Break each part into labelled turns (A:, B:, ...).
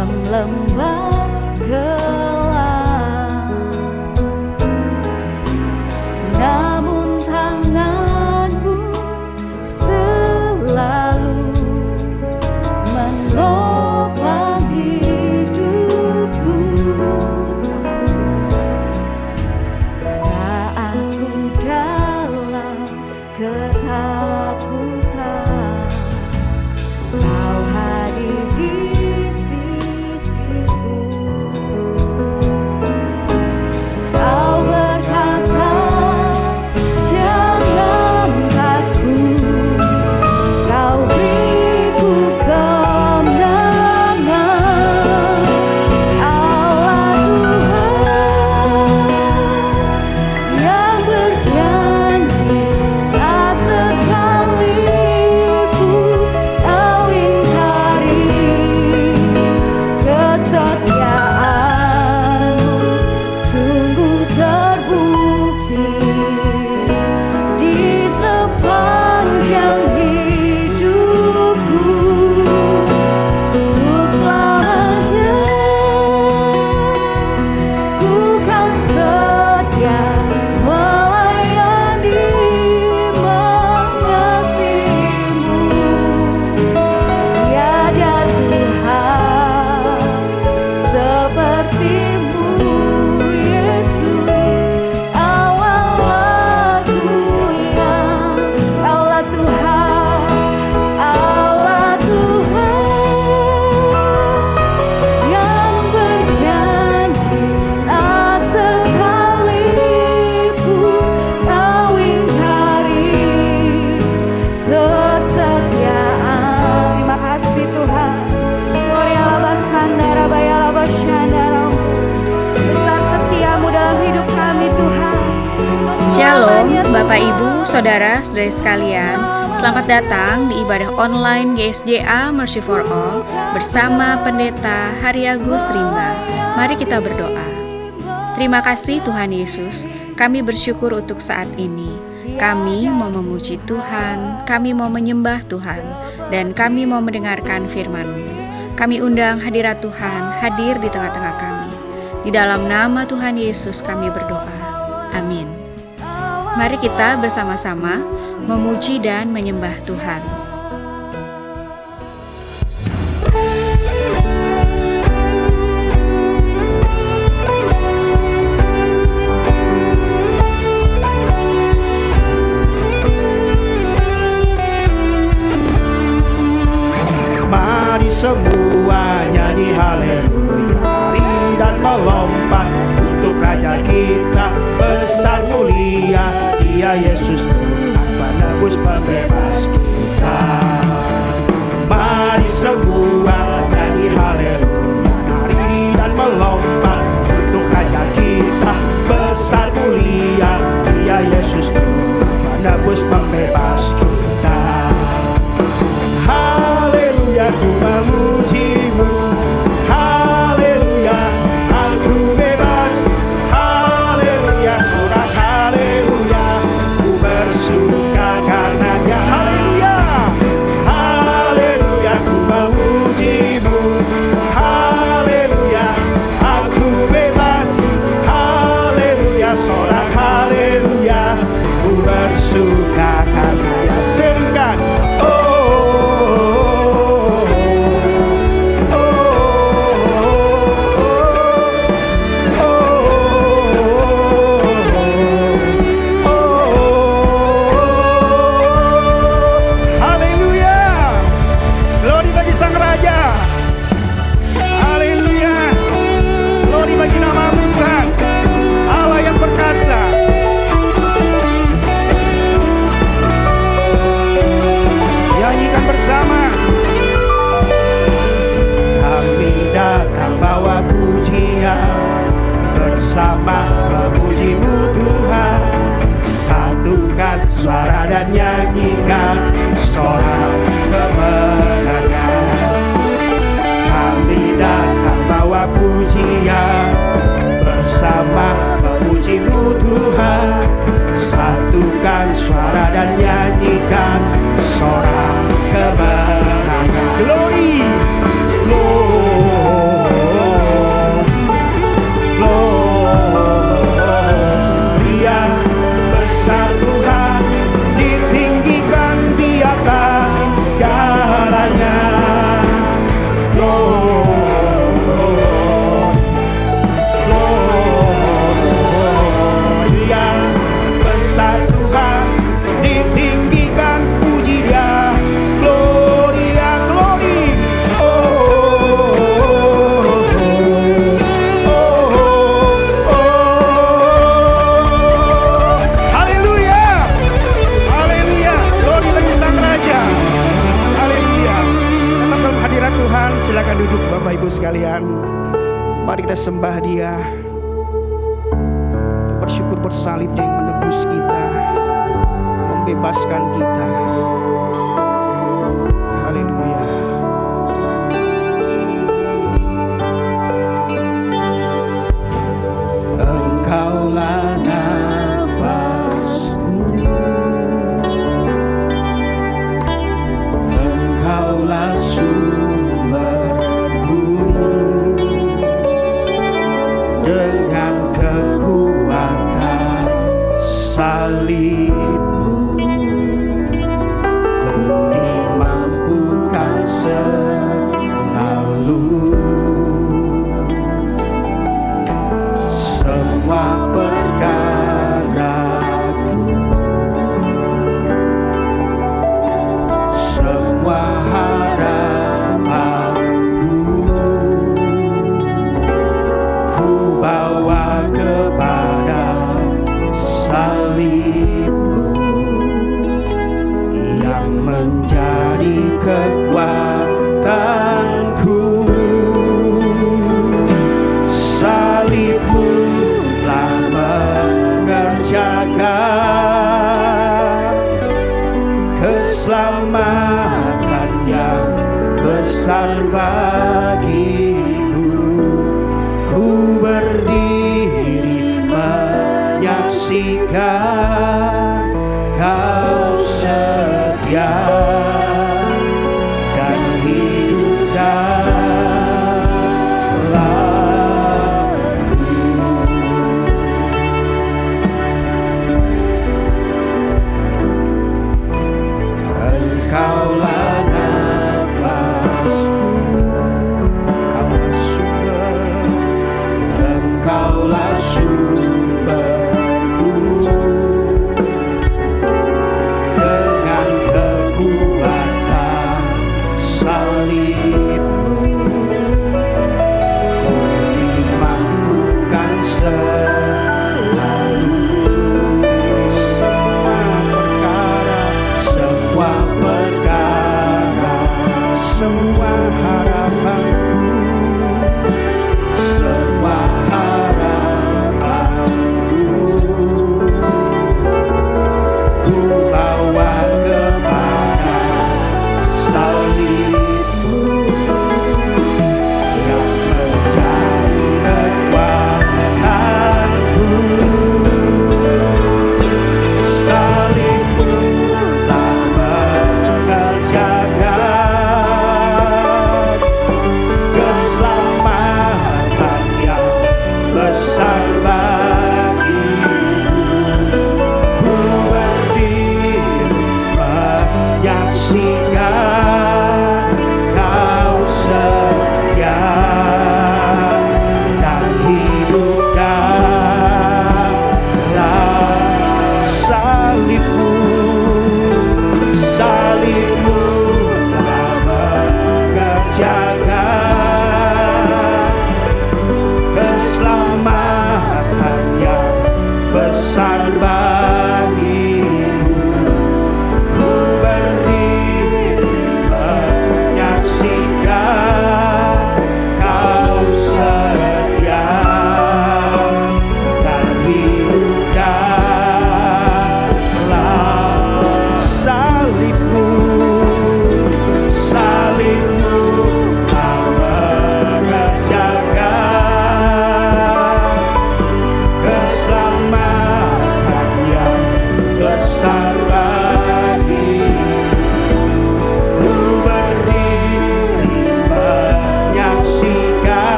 A: dalam lembah gelap, namun tangan-Mu selalu menopang hidupku. Saat ku dalam ketakutan, Kau hadir di sisiku. Kau berkata, jangan takut, Kau beriku kemenangan. Allah Tuhan yang berjanji, tak sekalipun Kau ingkari kesetiaan-Mu, sungguh terbukti di sepanjang hidupku. Untuk selamanya ku kan setia melayani, mengasihi-Mu. Tiada Tuhan seperti-Mu, Yesus. Allah Tuhan, Allah Tuhan yang berjanji, tak sekalipun Kau ingkari kesetiaan. Terima kasih Tuhan. Besar setia-Mu dalam hidup kami Tuhan.
B: Shalom Bapak Ibu, Saudara-saudari sekalian. Selamat datang di ibadah online GSJA Mercy for All bersama Pendeta Haryagus Rimba. Mari kita berdoa. Terima kasih Tuhan Yesus, kami bersyukur untuk saat ini. Kami mau memuji Tuhan, kami mau menyembah Tuhan, dan kami mau mendengarkan firman-Mu. Kami undang hadirat Tuhan hadir di tengah-tengah kami. Di dalam nama Tuhan Yesus kami berdoa. Amin. Mari kita bersama-sama memuji dan menyembah Tuhan.
C: Mari semua nyanyi haleluya, mari dan melompat untuk Raja kita besar mulia. Dia Yesus Tuhan penebus pembebas kita. Mari semua nyanyi haleluya, mari dan melompat untuk Raja kita besar mulia. Dia Yesus Tuhan penebus pembebas kita. Haleluya, ku memuji-Mu. Haleluya, aku bebas. Haleluya, sorak haleluya, ku bersuka karenanya. Haleluya, haleluya, ku memuji-Mu. Haleluya, aku bebas. Haleluya, sorak haleluya, ku bersuka karenanya. Serukan, bersama memuji-Mu Tuhan, satukan suara dan nyanyikan sorak kemenangan. Kami datang bawa pujian, bersama memuji-Mu Tuhan, satukan suara dan nyanyikan sorak kemenangan. Glory, glory. Silakan duduk Bapak Ibu sekalian. Mari kita sembah Dia. Kita bersyukur bersalibnya yang menebus kita, membebaskan kita. Haleluya. Engkaulah nafasku, Engkaulah sumberku. Dengan kekuatan salibmu ku dimampukan selalu. Semua perkaraku, semua harapanku ku bawa kepada salibmu yang menjadi kekuatanku. Salibmu telah mengerjakan keselamatan yang besar bagiku. Ku berdiri menyaksikan Kau setia dan hidup dalamku. Engkaulah nafasku, Engkaulah sumber, Engkaulah sumberku.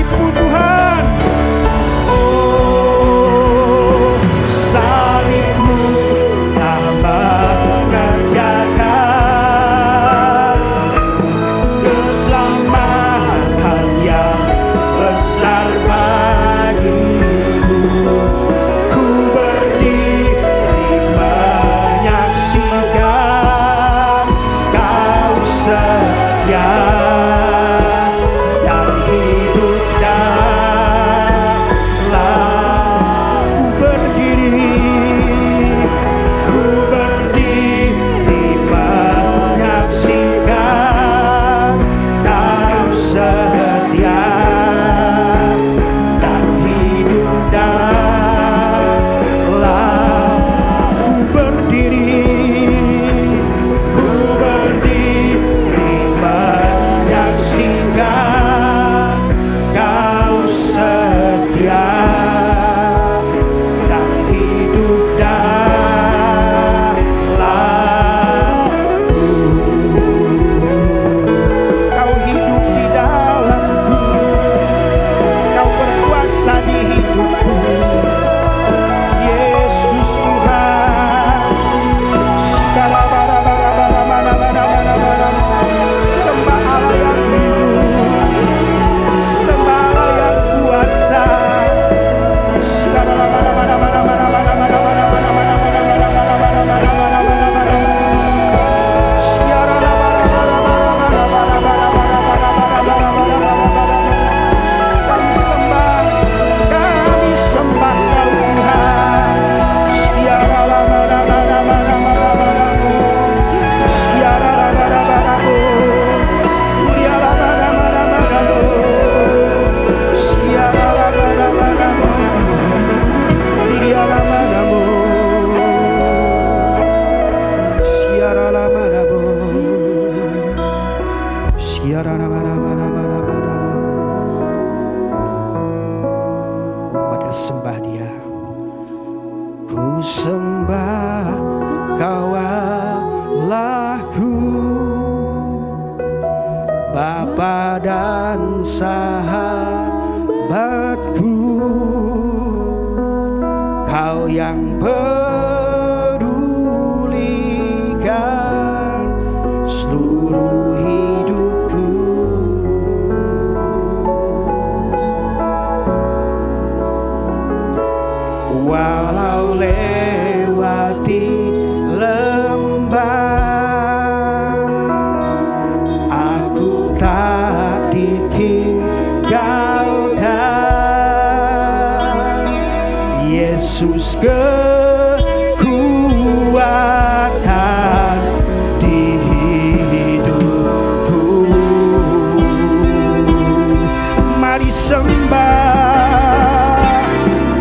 C: salib-Mu Tuhan. Oh, salib-Mu telah mengerjakan keselamatan yang besar bagimu. Ku berdiri menyaksikan Kau setia dan hidup dalam. Ku berdiri menyaksikan Kau setia dan hidup dalam. Ku berdiri menyaksikan Kau setia dan hidup dalamku. Kau hidup di dalamku, Kau berkuasa di hidupku. Yesus Tuhan, sembah Allah yang hidup, sembah Allah yang kuasa. Kami sembah Kau Tuhan. Pada sembah Dia, ku sembah Kau Allahku, Bapa dan sahabatku. Kau yang pedulikan seluruh hidupku. Walau lewati lembah, aku tak ditinggalkan. Yesus kekuatan di hidupku. Mari sembah,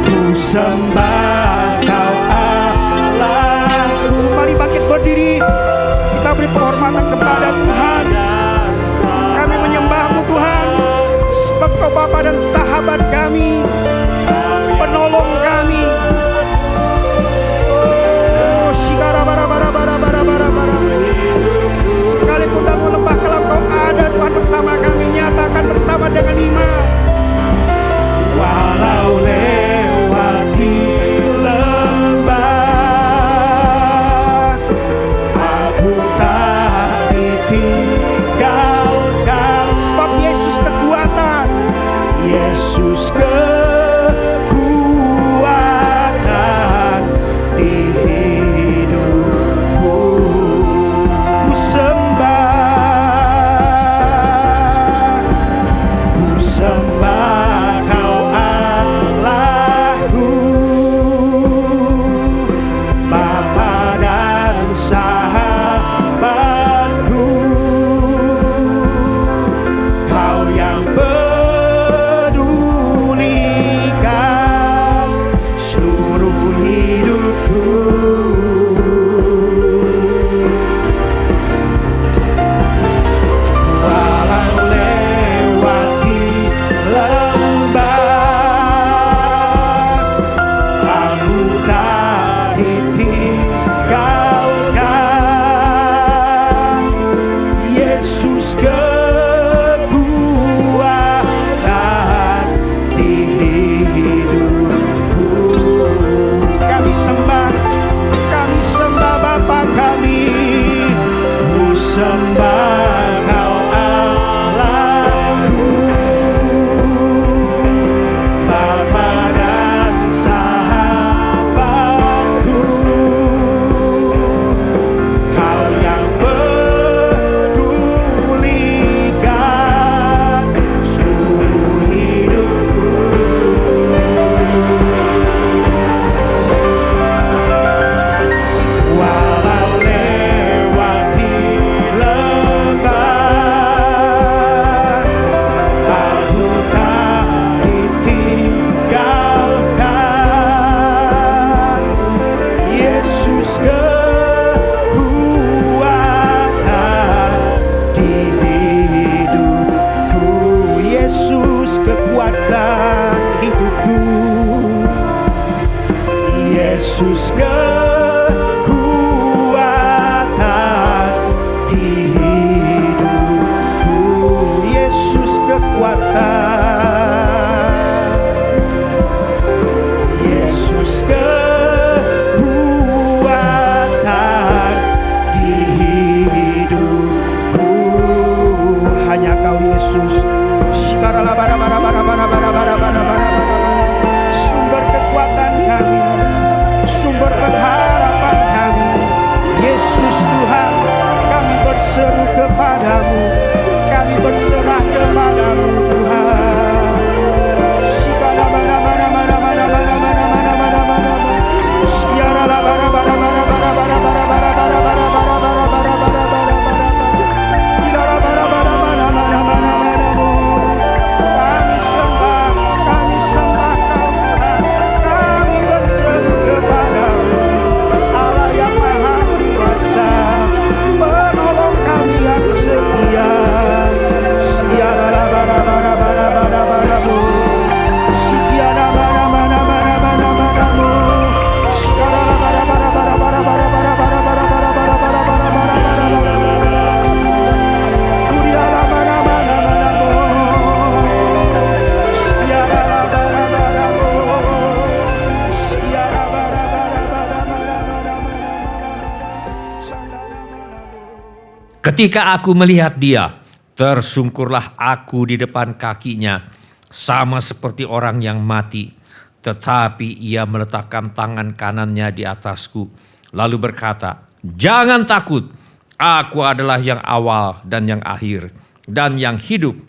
C: ku sembah Kau Allahku. Mari bangkit berdiri, kita beri penghormatan kepada Tuhan. Kami menyembah-Mu Tuhan, sebab Kau Bapa dan sahabat kami, penolong kami. Oh, sekalipun dalam lembah gelap Kau ada Tuhan bersama kami. Nyatakan bersama dengan iman. Walau lewati lembah, aku tak ditinggalkan. Sebab Yesus kekuatan, Yesus kekuatan di hidupku. Ku sembah Kau Allahku, Bapa dan sahabatku. Kau yang peduli kekuatan hidupku. Yesus kekuatan di hidupku. Yesus kekuatan. Yesus kekuatan di hidupku. Hanya Kau Yesus. Sumber kekuatan kami, sumber pengharapan kami. Yesus Tuhan, kami berseru kepadamu, kami berserah kepadamu Tuhan. Kami sembah Kau Tuhan, kami berseru kepadamu, Allah yang maha kuasa, penolong kami yang setia.
D: Ketika aku melihat dia, tersungkurlah aku di depan kakinya, sama seperti orang yang mati. Tetapi ia meletakkan tangan kanannya di atasku, lalu berkata, "Jangan takut, aku adalah yang awal dan yang akhir, dan yang hidup.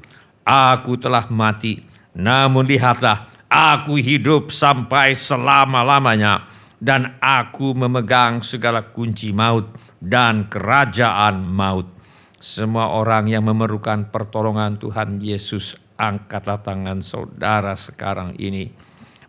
D: Aku telah mati, namun lihatlah, aku hidup sampai selama-lamanya, dan aku memegang segala kunci maut dan kerajaan maut." Semua orang yang memerlukan pertolongan Tuhan Yesus, angkatlah tangan saudara sekarang ini.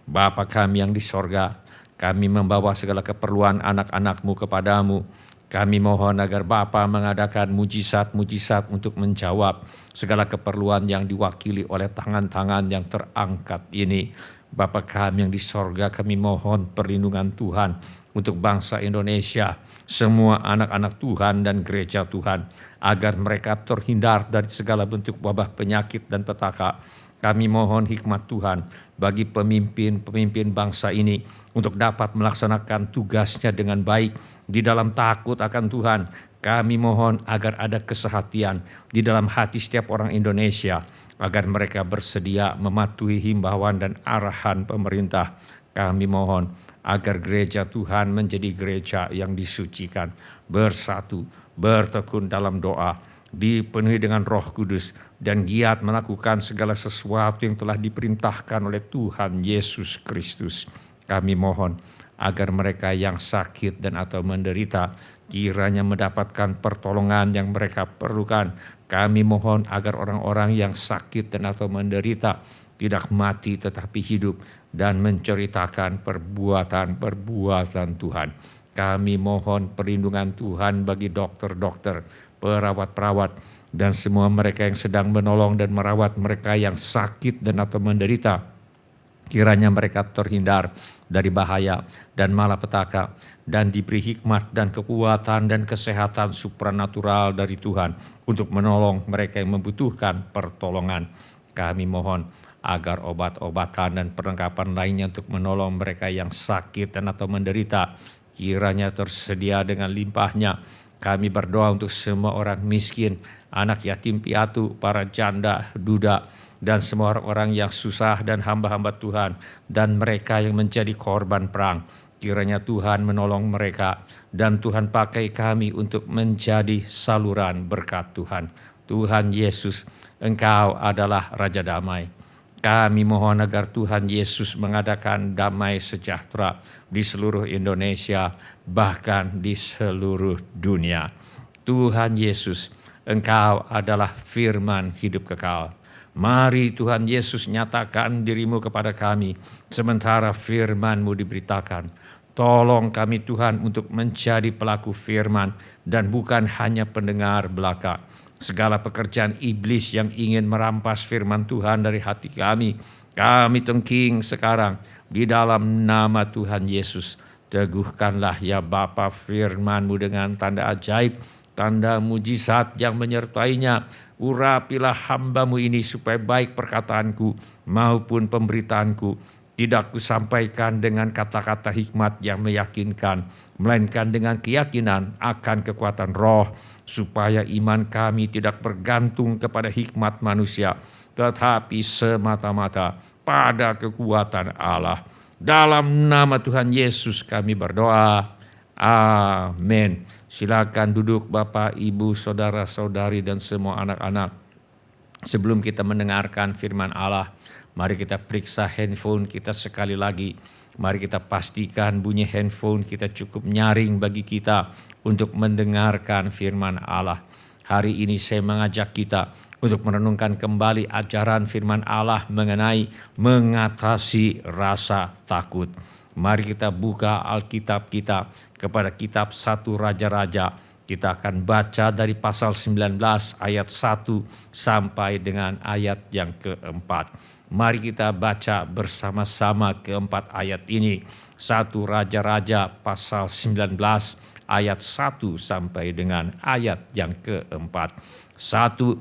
D: Bapa kami yang di sorga, kami membawa segala keperluan anak-anak-Mu kepadamu. Kami mohon agar Bapa mengadakan mujizat-mujizat untuk menjawab segala keperluan yang diwakili oleh tangan-tangan yang terangkat ini. Bapa kami yang di sorga, kami mohon perlindungan Tuhan untuk bangsa Indonesia, semua anak-anak Tuhan dan gereja Tuhan, agar mereka terhindar dari segala bentuk wabah penyakit dan petaka. Kami mohon hikmat Tuhan bagi pemimpin-pemimpin bangsa ini untuk dapat melaksanakan tugasnya dengan baik di dalam takut akan Tuhan. Kami mohon agar ada kesehatian di dalam hati setiap orang Indonesia, agar mereka bersedia mematuhi himbauan dan arahan pemerintah. Kami mohon agar gereja Tuhan menjadi gereja yang disucikan, bersatu, bertekun dalam doa, dipenuhi dengan Roh Kudus, dan giat melakukan segala sesuatu yang telah diperintahkan oleh Tuhan Yesus Kristus. Kami mohon agar mereka yang sakit dan atau menderita kiranya mendapatkan pertolongan yang mereka perlukan. Kami mohon agar orang-orang yang sakit dan atau menderita tidak mati tetapi hidup dan menceritakan perbuatan-perbuatan Tuhan. Kami mohon perlindungan Tuhan bagi dokter-dokter, perawat-perawat, dan semua mereka yang sedang menolong dan merawat mereka yang sakit dan atau menderita. Kiranya mereka terhindar dari bahaya dan malapetaka, dan diberi hikmat dan kekuatan dan kesehatan supranatural dari Tuhan untuk menolong mereka yang membutuhkan pertolongan. Kami mohon agar obat-obatan dan perlengkapan lainnya untuk menolong mereka yang sakit dan atau menderita kiranya tersedia dengan limpahnya. Kami berdoa untuk semua orang miskin, anak yatim piatu, para janda, duda, dan semua orang-orang yang susah dan hamba-hamba Tuhan, dan mereka yang menjadi korban perang. Kiranya Tuhan menolong mereka, dan Tuhan pakai kami untuk menjadi saluran berkat Tuhan. Tuhan Yesus, Engkau adalah Raja Damai. Kami mohon agar Tuhan Yesus mengadakan damai sejahtera di seluruh Indonesia, bahkan di seluruh dunia. Tuhan Yesus, Engkau adalah firman hidup kekal. Mari Tuhan Yesus nyatakan dirimu kepada kami, sementara firman-Mu diberitakan. Tolong kami Tuhan untuk menjadi pelaku firman dan bukan hanya pendengar belaka. segala pekerjaan iblis yang ingin merampas firman Tuhan dari hati kami. Kami tengking sekarang di dalam nama Tuhan Yesus. Teguhkanlah ya Bapa firman-Mu dengan tanda ajaib, tanda mujizat yang menyertainya. Urapilah hamba-Mu ini supaya baik perkataanku maupun pemberitaanku tidak kusampaikan dengan kata-kata hikmat yang meyakinkan, melainkan dengan keyakinan akan kekuatan roh, supaya iman kami tidak bergantung kepada hikmat manusia, tetapi semata-mata pada kekuatan Allah. Dalam nama Tuhan Yesus kami berdoa. Amin. Silakan duduk Bapak, Ibu, saudara-saudari dan semua anak-anak. Sebelum kita mendengarkan firman Allah, mari kita periksa handphone kita sekali lagi. Mari kita pastikan bunyi handphone kita cukup nyaring bagi kita untuk mendengarkan firman Allah. Hari ini saya mengajak kita untuk merenungkan kembali ajaran firman Allah mengenai mengatasi rasa takut. Mari kita buka Alkitab kita kepada kitab 1 Raja-Raja. Kita akan baca dari pasal 19 ayat 1 sampai dengan ayat yang keempat. Mari kita baca bersama-sama keempat ayat ini. 1 Raja-Raja pasal 19 ayat 1 sampai dengan ayat yang keempat. 1,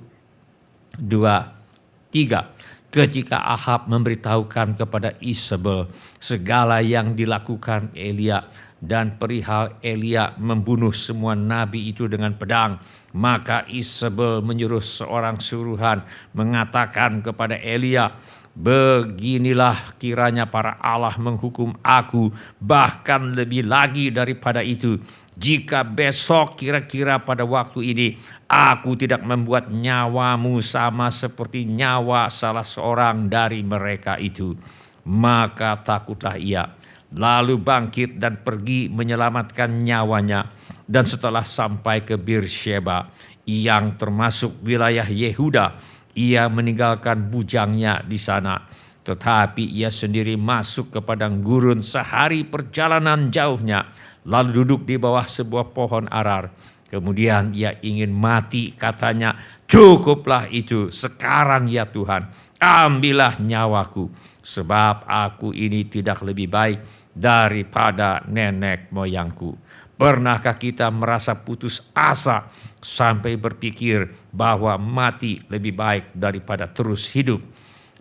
D: 2, 3. Ketika Ahab memberitahukan kepada Isabel segala yang dilakukan Elia dan perihal Elia membunuh semua nabi itu dengan pedang, maka Isabel menyuruh seorang suruhan mengatakan kepada Elia, beginilah kiranya para Allah menghukum aku bahkan lebih lagi daripada itu, jika besok kira-kira pada waktu ini aku tidak membuat nyawamu sama seperti nyawa salah seorang dari mereka itu. Maka takutlah ia, lalu bangkit dan pergi menyelamatkan nyawanya. Dan setelah sampai ke Beersheba yang termasuk wilayah Yehuda, ia meninggalkan bujangnya di sana. Tetapi ia sendiri masuk ke padang gurun sehari perjalanan jauhnya, lalu duduk di bawah sebuah pohon arar. Kemudian ia ingin mati, katanya, cukuplah itu sekarang ya Tuhan, ambillah nyawaku, sebab aku ini tidak lebih baik daripada nenek moyangku. Pernahkah kita merasa putus asa sampai berpikir bahwa mati lebih baik daripada terus hidup?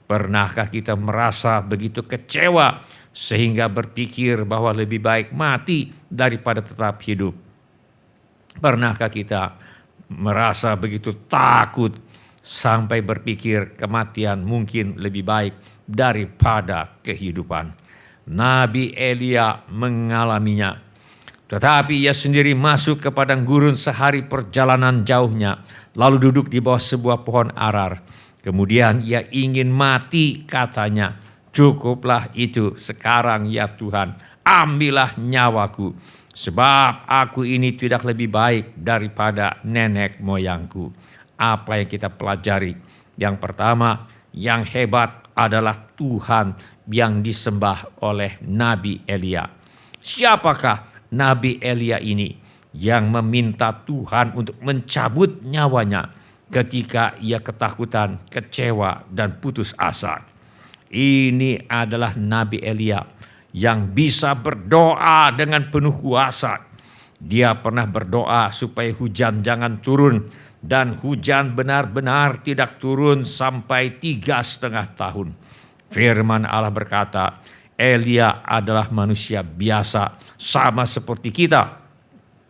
D: Pernahkah kita merasa begitu kecewa sehingga berpikir bahwa lebih baik mati daripada tetap hidup? Pernahkah kita merasa begitu takut sampai berpikir kematian mungkin lebih baik daripada kehidupan? Nabi Elia mengalaminya. Tetapi ia sendiri masuk ke padang gurun sehari perjalanan jauhnya, lalu duduk di bawah sebuah pohon arar. Kemudian ia ingin mati, katanya, cukuplah itu sekarang ya Tuhan, ambillah nyawaku, sebab aku ini tidak lebih baik daripada nenek moyangku. Apa yang kita pelajari? Yang pertama, yang hebat adalah Tuhan yang disembah oleh Nabi Elia. Siapakah Nabi Elia ini yang meminta Tuhan untuk mencabut nyawanya ketika ia ketakutan, kecewa, dan putus asa? Ini adalah Nabi Elia yang bisa berdoa dengan penuh kuasa. Dia pernah berdoa supaya hujan jangan turun, dan hujan benar-benar tidak turun sampai 3,5 tahun. Firman Allah berkata, Elia adalah manusia biasa sama seperti kita,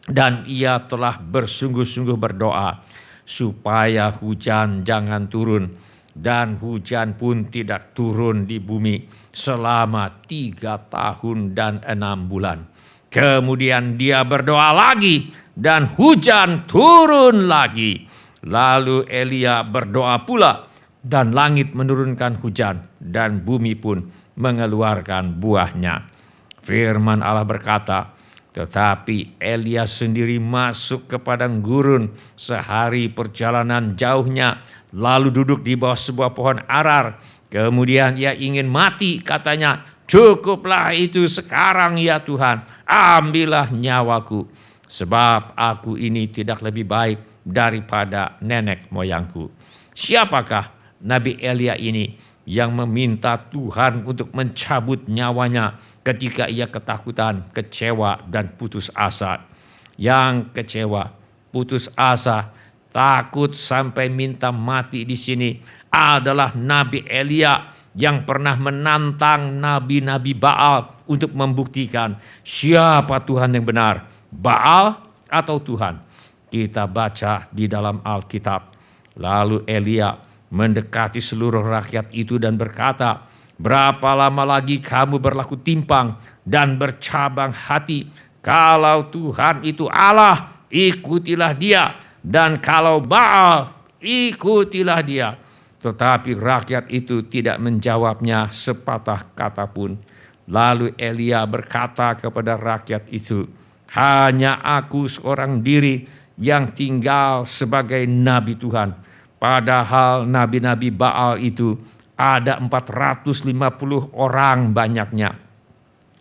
D: dan ia telah bersungguh-sungguh berdoa supaya hujan jangan turun, dan hujan pun tidak turun di bumi selama 3 tahun dan 6 bulan. Kemudian dia berdoa lagi dan hujan turun lagi. Lalu Elia berdoa pula dan langit menurunkan hujan dan bumi pun mengeluarkan buahnya. Firman Allah berkata, tetapi Elia sendiri masuk ke padang gurun sehari perjalanan jauhnya, lalu duduk di bawah sebuah pohon arar. Kemudian ia ingin mati, katanya, cukuplah itu sekarang ya Tuhan, ambillah nyawaku, sebab aku ini tidak lebih baik daripada nenek moyangku. Siapakah Nabi Elia ini yang meminta Tuhan untuk mencabut nyawanya ketika ia ketakutan, kecewa, dan putus asa? Yang kecewa, putus asa, takut sampai minta mati di sini adalah Nabi Elia yang pernah menantang nabi-nabi Baal untuk membuktikan siapa Tuhan yang benar, Baal atau Tuhan. Kita baca di dalam Alkitab. Lalu Elia mendekati seluruh rakyat itu dan berkata, "Berapa lama lagi kamu berlaku timpang dan bercabang hati? Kalau Tuhan itu Allah, ikutilah dia, dan kalau Baal, ikutilah dia." Tetapi rakyat itu tidak menjawabnya sepatah kata pun. Lalu Elia berkata kepada rakyat itu, "Hanya aku seorang diri yang tinggal sebagai nabi Tuhan. Padahal nabi-nabi Baal itu ada 450 orang banyaknya.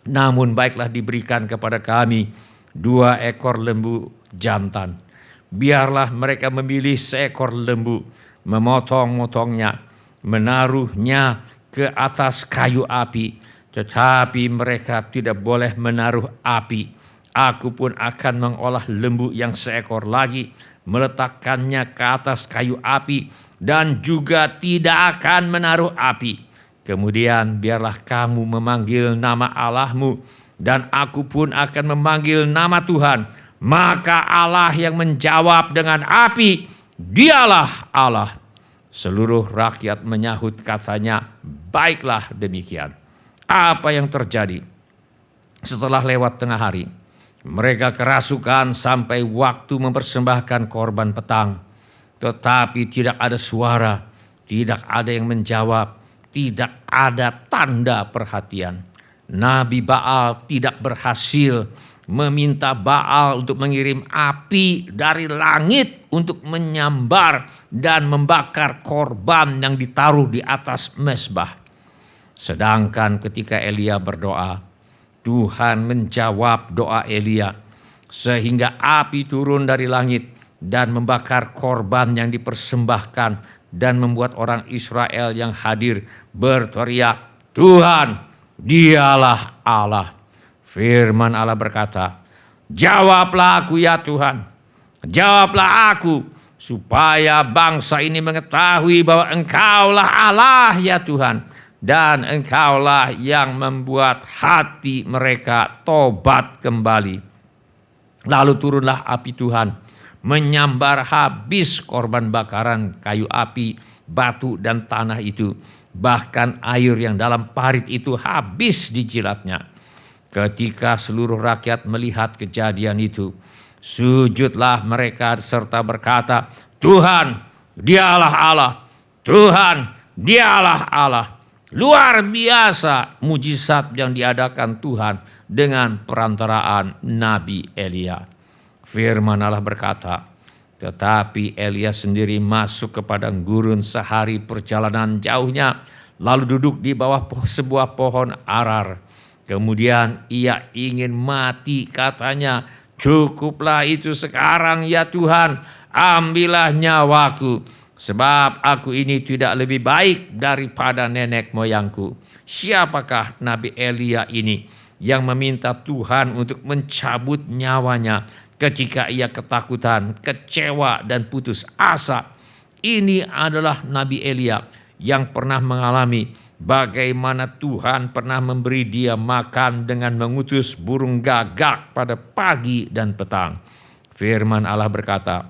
D: Namun baiklah diberikan kepada kami 2 ekor lembu jantan. Biarlah mereka memilih seekor lembu, memotong-motongnya, menaruhnya ke atas kayu api. Tetapi mereka tidak boleh menaruh api. Aku pun akan mengolah lembu yang seekor lagi, meletakkannya ke atas kayu api, dan juga tidak akan menaruh api. Kemudian biarlah kamu memanggil nama Allahmu, dan aku pun akan memanggil nama Tuhan. Maka Allah yang menjawab dengan api, dialah Allah." Seluruh rakyat menyahut katanya, "Baiklah demikian." Apa yang terjadi? Setelah lewat tengah hari, mereka kerasukan sampai waktu mempersembahkan korban petang. Tetapi tidak ada suara, tidak ada yang menjawab, tidak ada tanda perhatian. Nabi Baal tidak berhasil meminta Baal untuk mengirim api dari langit untuk menyambar dan membakar korban yang ditaruh di atas mezbah. Sedangkan ketika Elia berdoa, Tuhan menjawab doa Elia sehingga api turun dari langit dan membakar korban yang dipersembahkan dan membuat orang Israel yang hadir berteriak, "Tuhan, dialah Allah." Firman Allah berkata, "Jawablah aku ya Tuhan, jawablah aku, supaya bangsa ini mengetahui bahwa Engkaulah Allah ya Tuhan, dan Engkaulah yang membuat hati mereka tobat kembali." Lalu turunlah api Tuhan, menyambar habis korban bakaran kayu api, batu dan tanah itu. Bahkan air yang dalam parit itu habis dijilatnya. Ketika seluruh rakyat melihat kejadian itu, sujudlah mereka serta berkata, "Tuhan, dialah Allah. Tuhan, dialah Allah." Luar biasa mujizat yang diadakan Tuhan dengan perantaraan Nabi Elia. Firman Allah berkata, "Tetapi Elia sendiri masuk ke padang gurun sehari perjalanan jauhnya, lalu duduk di bawah sebuah pohon arar. Kemudian ia ingin mati, katanya, 'Cukuplah itu sekarang ya Tuhan, ambillah nyawaku, sebab aku ini tidak lebih baik daripada nenek moyangku.'" Siapakah Nabi Elia ini yang meminta Tuhan untuk mencabut nyawanya ketika ia ketakutan, kecewa, dan putus asa? Ini adalah Nabi Elia yang pernah mengalami bagaimana Tuhan pernah memberi dia makan dengan mengutus burung gagak pada pagi dan petang. Firman Allah berkata,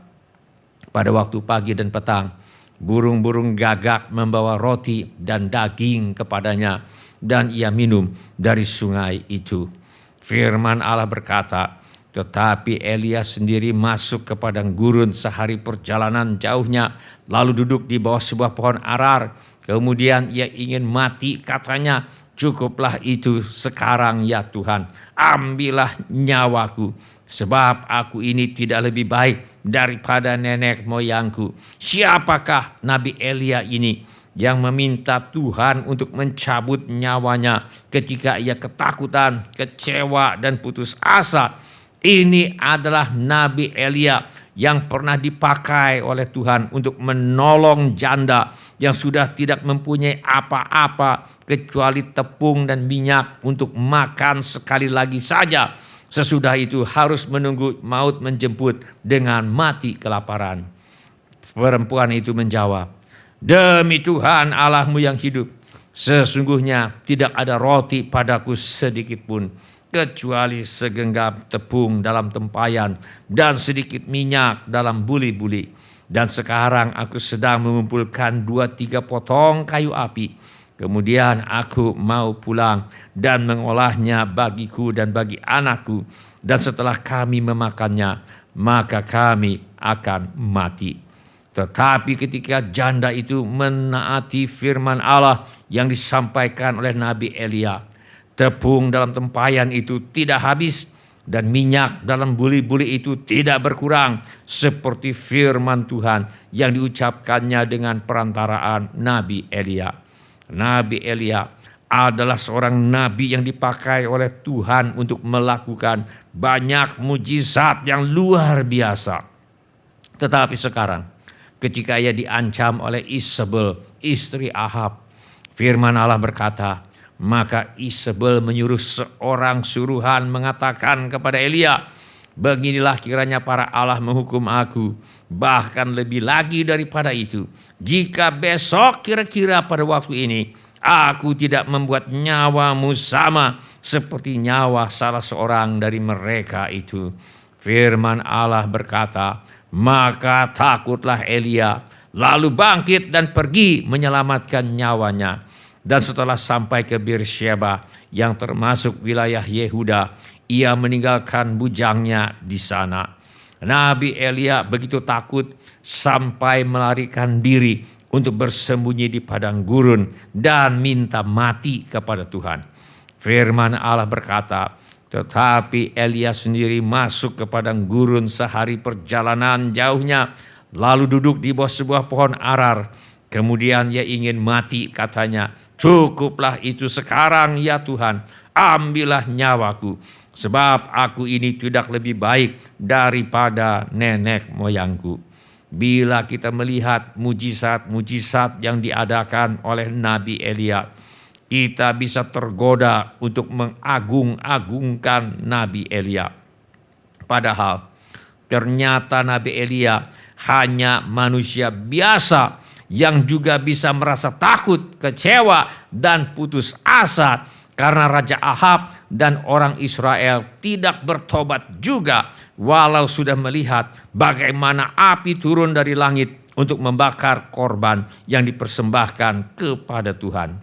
D: pada waktu pagi dan petang, burung-burung gagak membawa roti dan daging kepadanya, dan ia minum dari sungai itu. Firman Allah berkata, tetapi Elia sendiri masuk ke padang gurun sehari perjalanan jauhnya, lalu duduk di bawah sebuah pohon arar. Kemudian ia ingin mati, katanya, "Cukuplah itu sekarang ya Tuhan, ambillah nyawaku, sebab aku ini tidak lebih baik daripada nenek moyangku." Siapakah Nabi Elia ini yang meminta Tuhan untuk mencabut nyawanya ketika ia ketakutan, kecewa, dan putus asa? Ini adalah Nabi Elia yang pernah dipakai oleh Tuhan untuk menolong janda yang sudah tidak mempunyai apa-apa kecuali tepung dan minyak untuk makan sekali lagi saja. Sesudah itu harus menunggu maut menjemput dengan mati kelaparan. Perempuan itu menjawab, "Demi Tuhan Allahmu yang hidup, sesungguhnya tidak ada roti padaku sedikit pun, kecuali segenggam tepung dalam tempayan dan sedikit minyak dalam buli-buli. Dan sekarang aku sedang mengumpulkan 2-3 potong kayu api. Kemudian aku mau pulang dan mengolahnya bagiku dan bagi anakku. Dan setelah kami memakannya, maka kami akan mati." Tetapi ketika janda itu menaati firman Allah yang disampaikan oleh Nabi Elia, tepung dalam tempayan itu tidak habis dan minyak dalam buli-buli itu tidak berkurang seperti firman Tuhan yang diucapkannya dengan perantaraan Nabi Elia. Nabi Elia adalah seorang nabi yang dipakai oleh Tuhan untuk melakukan banyak mujizat yang luar biasa. Tetapi sekarang ketika ia diancam oleh Isabel, istri Ahab, firman Allah berkata, maka Isabel menyuruh seorang suruhan mengatakan kepada Elia, "Beginilah kiranya para Allah menghukum aku, bahkan lebih lagi daripada itu, jika besok kira-kira pada waktu ini aku tidak membuat nyawamu sama seperti nyawa salah seorang dari mereka itu." Firman Allah berkata, maka takutlah Elia, lalu bangkit dan pergi menyelamatkan nyawanya. Dan setelah sampai ke Beersheba yang termasuk wilayah Yehuda, ia meninggalkan bujangnya di sana. Nabi Elia begitu takut sampai melarikan diri untuk bersembunyi di padang gurun dan minta mati kepada Tuhan. Firman Allah berkata, tetapi Elia sendiri masuk ke padang gurun sehari perjalanan jauhnya, lalu duduk di bawah sebuah pohon arar. Kemudian ia ingin mati, katanya, "Cukuplah itu sekarang ya Tuhan, ambillah nyawaku, sebab aku ini tidak lebih baik daripada nenek moyangku." Bila kita melihat mujizat-mujizat yang diadakan oleh Nabi Elia, kita bisa tergoda untuk mengagung-agungkan Nabi Elia. Padahal ternyata Nabi Elia hanya manusia biasa yang juga bisa merasa takut, kecewa, dan putus asa karena Raja Ahab dan orang Israel tidak bertobat juga, walau sudah melihat bagaimana api turun dari langit untuk membakar korban yang dipersembahkan kepada Tuhan.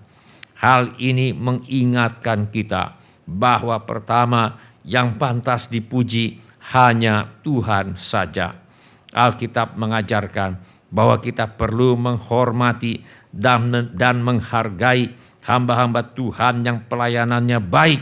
D: Hal ini mengingatkan kita bahwa pertama yang pantas dipuji hanya Tuhan saja. Alkitab mengajarkan bahwa kita perlu menghormati dan menghargai hamba-hamba Tuhan yang pelayanannya baik.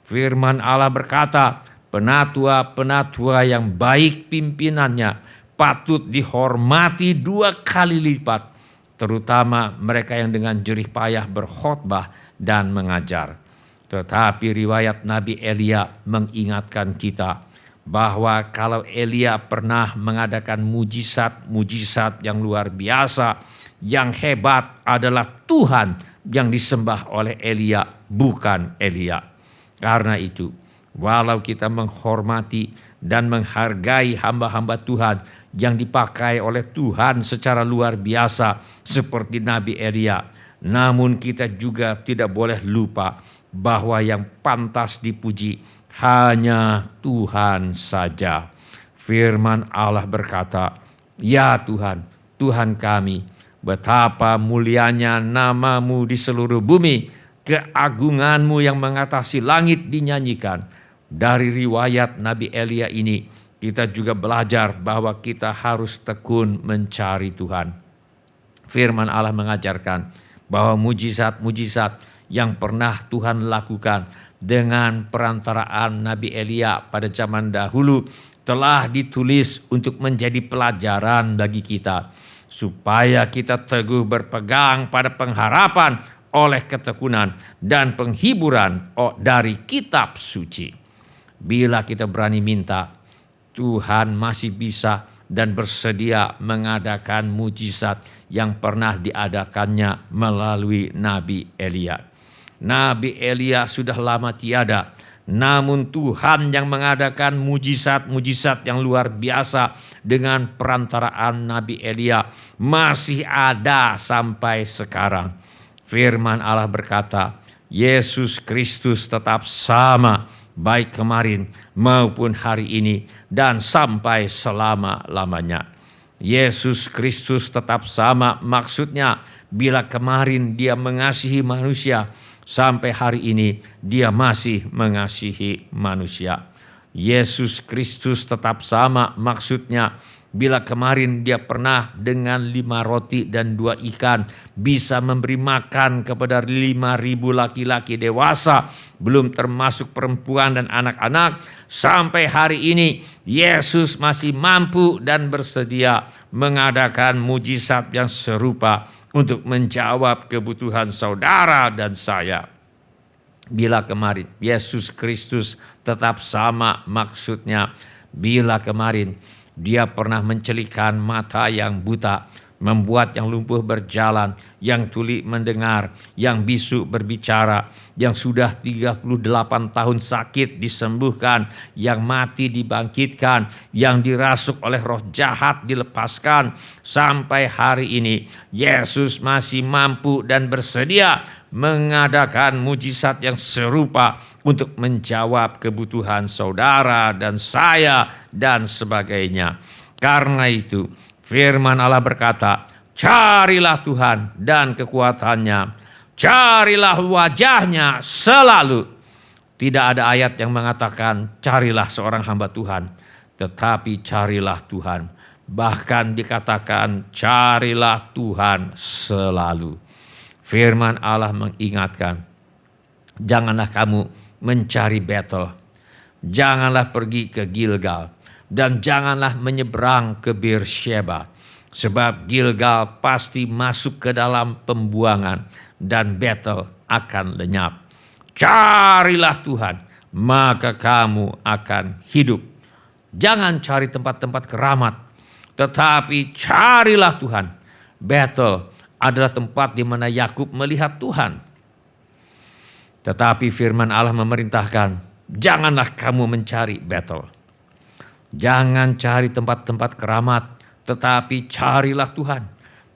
D: Firman Allah berkata, penatua-penatua yang baik pimpinannya patut dihormati 2 kali lipat, terutama mereka yang dengan jerih payah berkhotbah dan mengajar. Tetapi riwayat Nabi Elia mengingatkan kita bahwa kalau Elia pernah mengadakan mujizat-mujizat yang luar biasa, yang hebat adalah Tuhan yang disembah oleh Elia, bukan Elia. Karena itu, walau kita menghormati dan menghargai hamba-hamba Tuhan yang dipakai oleh Tuhan secara luar biasa seperti Nabi Elia, namun kita juga tidak boleh lupa bahwa yang pantas dipuji hanya Tuhan saja. Firman Allah berkata, "Ya Tuhan, Tuhan kami, betapa mulianya nama-Mu di seluruh bumi, keagungan-Mu yang mengatasi langit dinyanyikan." Dari riwayat Nabi Elia ini, kita juga belajar bahwa kita harus tekun mencari Tuhan. Firman Allah mengajarkan bahwa mujizat-mujizat yang pernah Tuhan lakukan dengan perantaraan Nabi Elia pada zaman dahulu telah ditulis untuk menjadi pelajaran bagi kita, supaya kita teguh berpegang pada pengharapan oleh ketekunan dan penghiburan dari kitab suci. Bila kita berani minta, Tuhan masih bisa dan bersedia mengadakan mujizat yang pernah diadakannya melalui Nabi Elia. Nabi Elia sudah lama tiada, namun Tuhan yang mengadakan mujizat-mujizat yang luar biasa dengan perantaraan Nabi Elia masih ada sampai sekarang. Firman Allah berkata, Yesus Kristus tetap sama, baik kemarin maupun hari ini dan sampai selama-lamanya. Yesus Kristus tetap sama, maksudnya bila kemarin Dia mengasihi manusia, sampai hari ini Dia masih mengasihi manusia. Yesus Kristus tetap sama, maksudnya bila kemarin Dia pernah dengan 5 roti dan 2 ikan bisa memberi makan kepada 5.000 laki-laki dewasa, belum termasuk perempuan dan anak-anak, sampai hari ini Yesus masih mampu dan bersedia mengadakan mujizat yang serupa untuk menjawab kebutuhan saudara dan saya. Bila kemarin Yesus Kristus tetap sama, maksudnya bila kemarin Dia pernah mencelikan mata yang buta, membuat yang lumpuh berjalan, yang tuli mendengar, yang bisu berbicara, yang sudah 38 tahun sakit disembuhkan, yang mati dibangkitkan, yang dirasuk oleh roh jahat dilepaskan. Sampai hari ini Yesus masih mampu dan bersedia mengadakan mujizat yang serupa untuk menjawab kebutuhan saudara dan saya dan sebagainya. Karena itu firman Allah berkata, carilah Tuhan dan kekuatannya, carilah wajahnya selalu. Tidak ada ayat yang mengatakan carilah seorang hamba Tuhan, tetapi carilah Tuhan. Bahkan dikatakan carilah Tuhan selalu. Firman Allah mengingatkan, janganlah kamu mencari Betel, janganlah pergi ke Gilgal, dan janganlah menyeberang ke Beersheba, sebab Gilgal pasti masuk ke dalam pembuangan dan Betel akan lenyap. Carilah Tuhan, maka kamu akan hidup. Jangan cari tempat-tempat keramat, tetapi carilah Tuhan. Betel adalah tempat di mana Yakub melihat Tuhan. Tetapi firman Allah memerintahkan, janganlah kamu mencari Betel. Jangan cari tempat-tempat keramat, tetapi carilah Tuhan.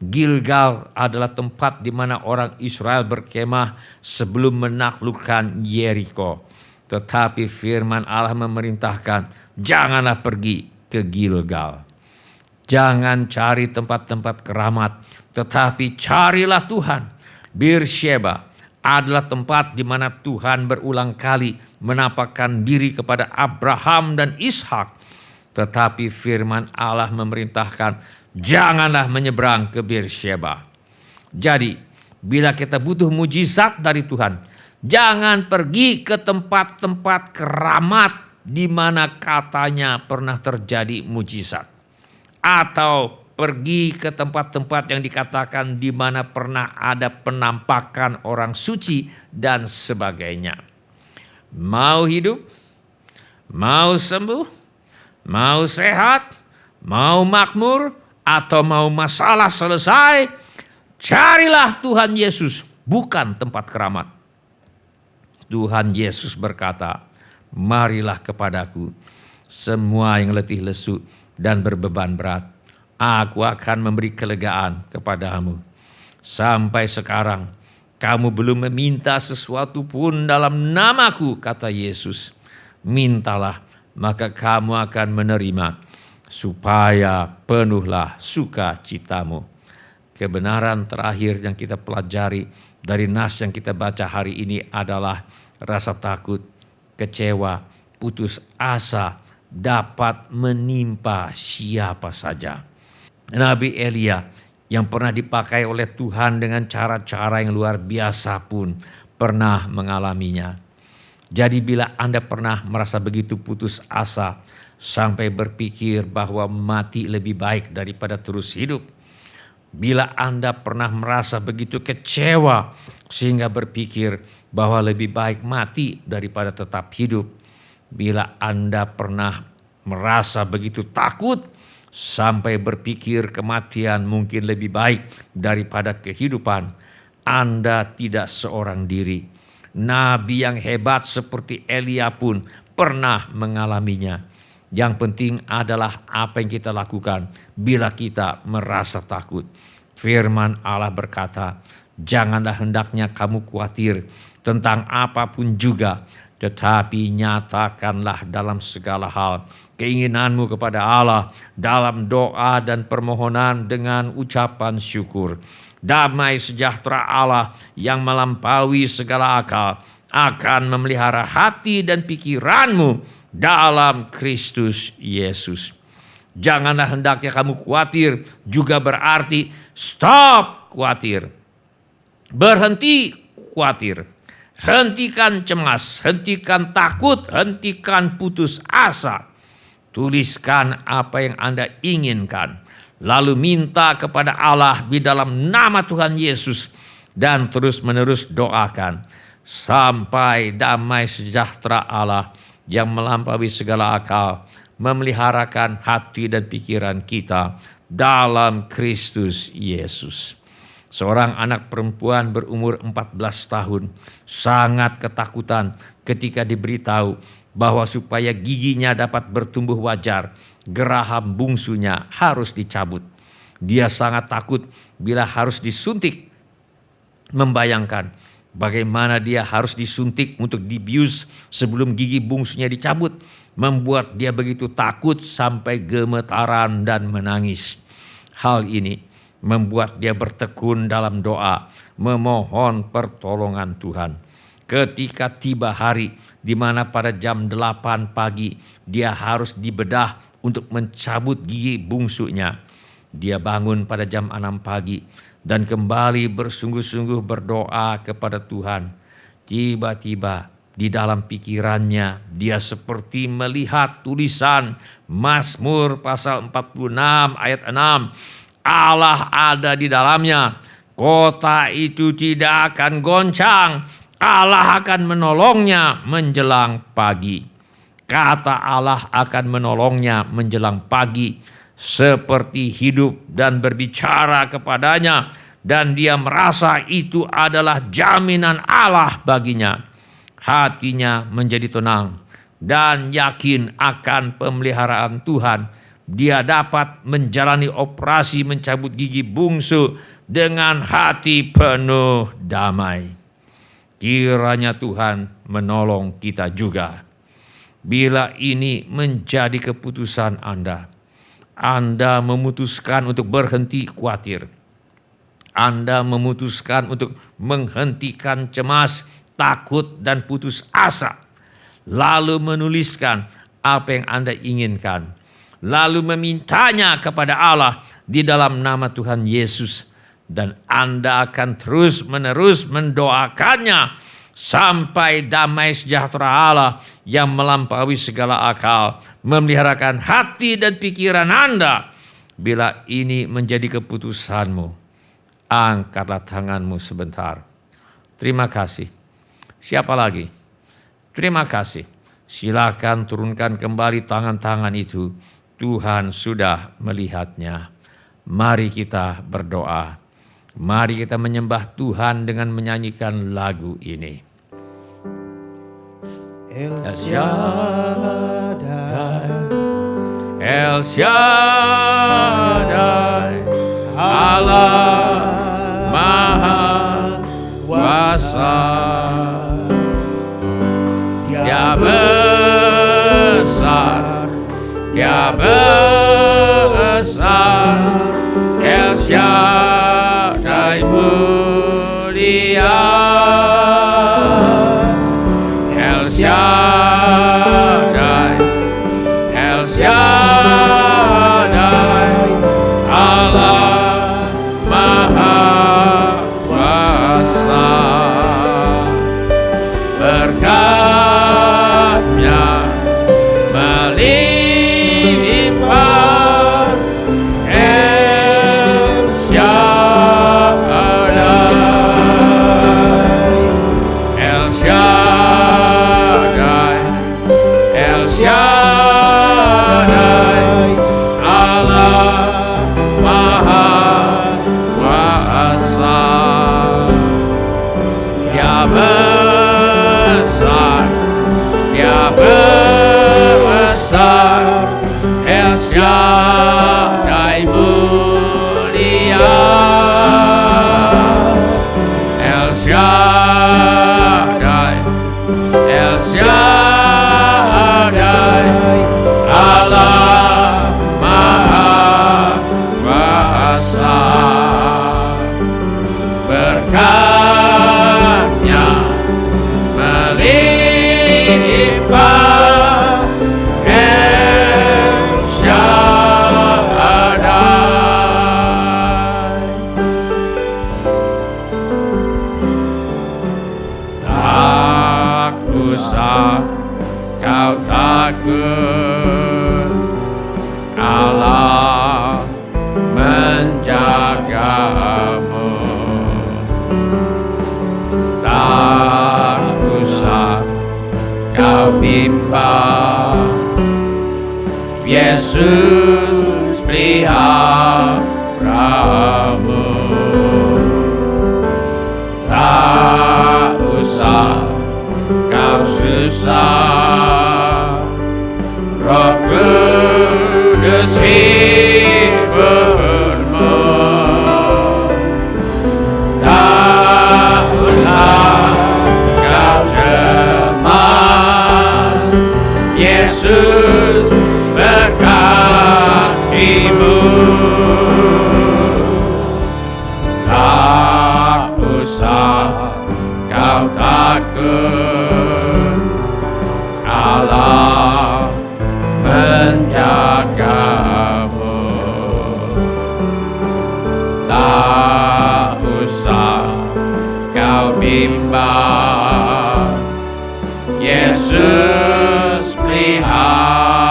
D: Gilgal adalah tempat di mana orang Israel berkemah sebelum menaklukkan Yeriko. Tetapi firman Allah memerintahkan, janganlah pergi ke Gilgal. Jangan cari tempat-tempat keramat, tetapi carilah Tuhan. Beersheba adalah tempat di mana Tuhan berulang kali menampakkan diri kepada Abraham dan Ishak. Tetapi firman Allah memerintahkan, janganlah menyeberang ke Beersheba. Jadi, bila kita butuh mujizat dari Tuhan, jangan pergi ke tempat-tempat keramat di mana katanya pernah terjadi mujizat. Atau pergi ke tempat-tempat yang dikatakan di mana pernah ada penampakan orang suci dan sebagainya. Mau hidup, mau sembuh, mau sehat, mau makmur, atau mau masalah selesai, carilah Tuhan Yesus, bukan tempat keramat. Tuhan Yesus berkata, marilah kepadaku semua yang letih lesu dan berbeban berat, aku akan memberi kelegaan kepadamu. Sampai sekarang kamu belum meminta sesuatu pun dalam namaku, kata Yesus. Mintalah, maka kamu akan menerima, supaya penuhlah sukacitamu. Kebenaran terakhir yang kita pelajari dari nas yang kita baca hari ini adalah rasa takut, kecewa, putus asa dapat menimpa siapa saja. Nabi Elia yang pernah dipakai oleh Tuhan dengan cara-cara yang luar biasa pun pernah mengalaminya. Jadi bila Anda pernah merasa begitu putus asa sampai berpikir bahwa mati lebih baik daripada terus hidup, bila Anda pernah merasa begitu kecewa sehingga berpikir bahwa lebih baik mati daripada tetap hidup, Bila Anda pernah merasa begitu takut sampai berpikir kematian mungkin lebih baik daripada kehidupan, Anda tidak seorang diri. Nabi yang hebat seperti Elia pun pernah mengalaminya. Yang penting adalah apa yang kita lakukan bila kita merasa takut. Firman Allah berkata, janganlah hendaknya kamu khawatir tentang apapun juga, tetapi nyatakanlah dalam segala hal keinginanmu kepada Allah dalam doa dan permohonan dengan ucapan syukur. Damai sejahtera Allah yang melampaui segala akal akan memelihara hati dan pikiranmu dalam Kristus Yesus. Janganlah hendaknya kamu khawatir juga berarti stop khawatir. Berhenti khawatir. Hentikan cemas, hentikan takut, hentikan putus asa. Tuliskan apa yang Anda inginkan. Lalu minta kepada Allah di dalam nama Tuhan Yesus. Dan terus-menerus doakan. Sampai damai sejahtera Allah yang melampaui segala akal memeliharakan hati dan pikiran kita dalam Kristus Yesus. Seorang anak perempuan berumur 14 tahun sangat ketakutan ketika diberitahu bahwa supaya giginya dapat bertumbuh wajar, geraham bungsunya harus dicabut. Dia sangat takut bila harus disuntik. Membayangkan bagaimana dia harus disuntik untuk dibius sebelum gigi bungsunya dicabut, membuat dia begitu takut sampai gemetaran dan menangis. Hal ini membuat dia bertekun dalam doa, memohon pertolongan Tuhan. Ketika tiba hari di mana pada jam 8 pagi dia harus dibedah untuk mencabut gigi bungsunya, dia bangun pada jam 6 pagi dan kembali bersungguh-sungguh berdoa kepada Tuhan. Tiba-tiba di dalam pikirannya dia seperti melihat tulisan Mazmur pasal 46 ayat 6. Allah ada di dalamnya, kota itu tidak akan goncang, Allah akan menolongnya menjelang pagi. Kata Allah akan menolongnya menjelang pagi, seperti hidup dan berbicara kepadanya, dan dia merasa itu adalah jaminan Allah baginya. Hatinya menjadi tenang dan yakin akan pemeliharaan Tuhan. Dia dapat menjalani operasi mencabut gigi bungsu dengan hati penuh damai. Kiranya Tuhan menolong kita juga. Bila ini menjadi keputusan Anda memutuskan untuk berhenti khawatir. Anda memutuskan untuk menghentikan cemas, takut, dan putus asa. Lalu menuliskan apa yang Anda inginkan. Lalu memintanya kepada Allah di dalam nama Tuhan Yesus. Dan Anda akan terus-menerus mendoakannya sampai damai sejahtera Allah yang melampaui segala akal memeliharakan hati dan pikiran Anda. Bila ini menjadi keputusanmu, angkatlah tanganmu sebentar. Terima kasih. Siapa lagi? Terima kasih. Silakan turunkan kembali tangan-tangan itu. Tuhan sudah melihatnya. Mari kita berdoa. Mari kita menyembah Tuhan dengan menyanyikan lagu ini.
C: El Shaddai,
D: El Shaddai, Allah Maha Kuasa. Dia besar, Dia besar, El Shaddai mulia, El Shaddai, El Shaddai, Allah Maha Kuasa. Berkat-Nya melimpah, El Shaddai. usah kau takut, Allah menjagamu. Tak usah kau bimbang, Yesus peliharamu. Tak usah kau susah, Roh Kudus hiburmu. Tak usah kau cemas, Yesus berkatimu. Tak usah kau takut, Allah menjagamu. Tak usah kau bimbang, Yesus peliharamu.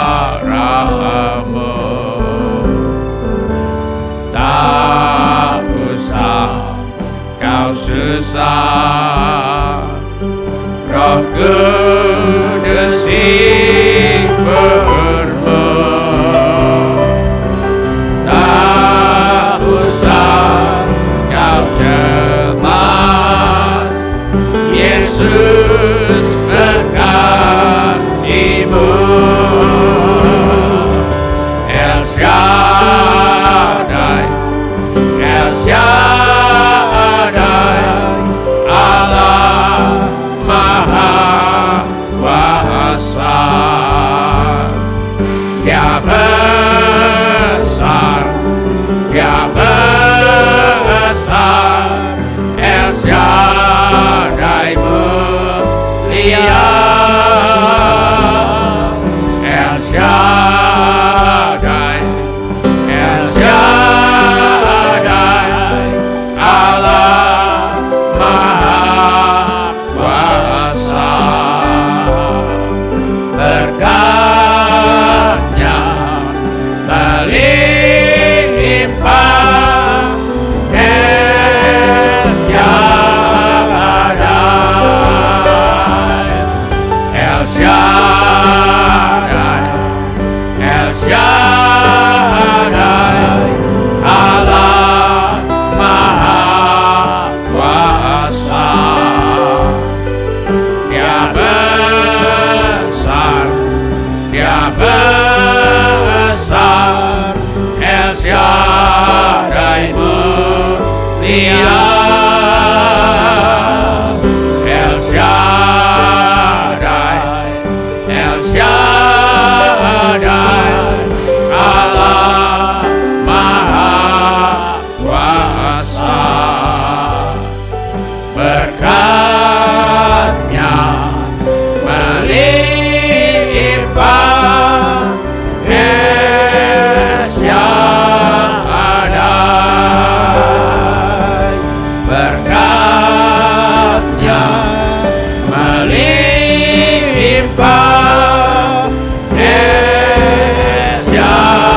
D: Tak usah kau susah, Roh Kudus hiburmu. Tak usah kau cemas, Yesus berkatimu. El Shaddai, El Shaddai, Allah Maha Kuasa. Dia besar, Dia besar, El Shaddai mulia. El Shaddai, El Shaddai, Allah Maha Kuasa. Berkatnya melimpah, El Shaddai, El Shaddai, El Shaddai, Allah Maha Kuasa. Dia besar, Dia besar, El Shaddai mulia. El Shaddai, El Shaddai, Allah Maha Kuasa. Berkatnya melimpah, El Shaddai. Berkatnya melimpah, El Shaddai.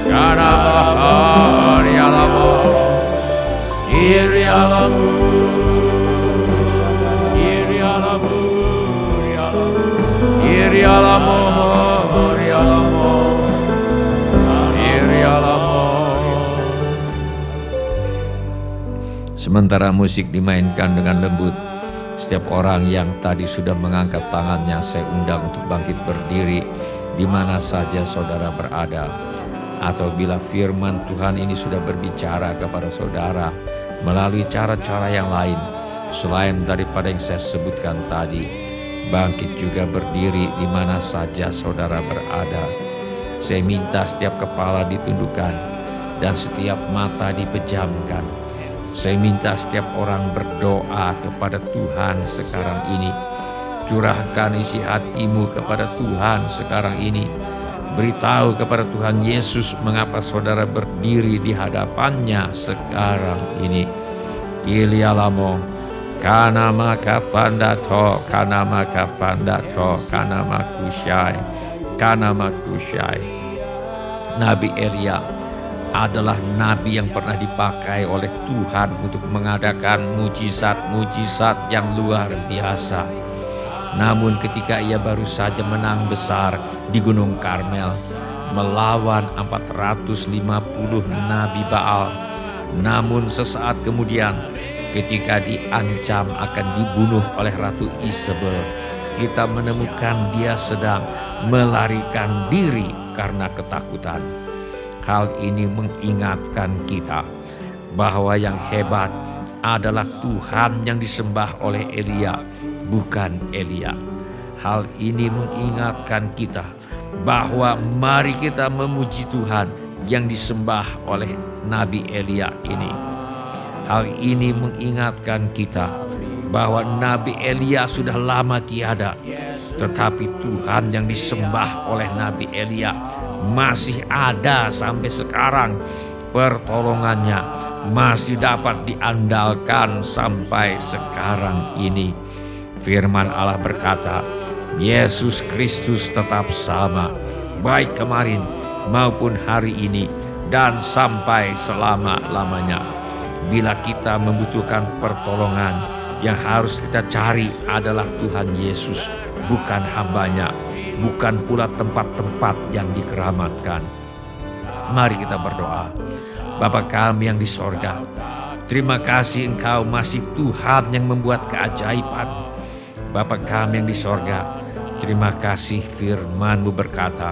D: Kana Sementara musik dimainkan dengan lembut, setiap orang yang tadi sudah mengangkat tangannya saya undang untuk bangkit berdiri di mana saja saudara berada. Atau bila firman Tuhan ini sudah berbicara kepada saudara melalui cara-cara yang lain selain daripada yang saya sebutkan tadi, bangkit juga berdiri di mana saja saudara berada. Saya minta setiap kepala ditundukkan dan setiap mata dipejamkan. Saya minta setiap orang berdoa kepada Tuhan sekarang ini. Curahkan isi hatimu kepada Tuhan sekarang ini. Beritahu kepada Tuhan Yesus mengapa saudara berdiri di hadapannya sekarang ini. Ilialamo, kana maka pandato, kana maka pandato, kana makusyai, kana makusyai. Nabi Elia adalah nabi yang pernah dipakai oleh Tuhan untuk mengadakan mujizat-mujizat yang luar biasa. Namun ketika ia baru saja menang besar di Gunung Karmel melawan 450 nabi Baal, namun sesaat kemudian ketika diancam akan dibunuh oleh Ratu Isabel, kita menemukan dia sedang melarikan diri karena ketakutan. Hal ini mengingatkan kita bahwa yang hebat adalah Tuhan yang disembah oleh Elia, bukan Elia. Hal ini mengingatkan kita bahwa mari kita memuji Tuhan yang disembah oleh Nabi Elia ini. Hal ini mengingatkan kita bahwa Nabi Elia sudah lama tiada, tetapi Tuhan yang disembah oleh Nabi Elia masih ada sampai sekarang. Pertolongannya masih dapat diandalkan sampai sekarang ini. Firman Allah berkata, Yesus Kristus tetap sama, baik kemarin maupun hari ini dan sampai selama-lamanya. Bila kita membutuhkan pertolongan, yang harus kita cari adalah Tuhan Yesus, bukan hambanya, bukan pula tempat-tempat yang dikeramatkan. Mari kita berdoa. Bapa kami yang di sorga, terima kasih Engkau masih Tuhan yang membuat keajaiban. Bapa kami yang di sorga, terima kasih firman-Mu berkata,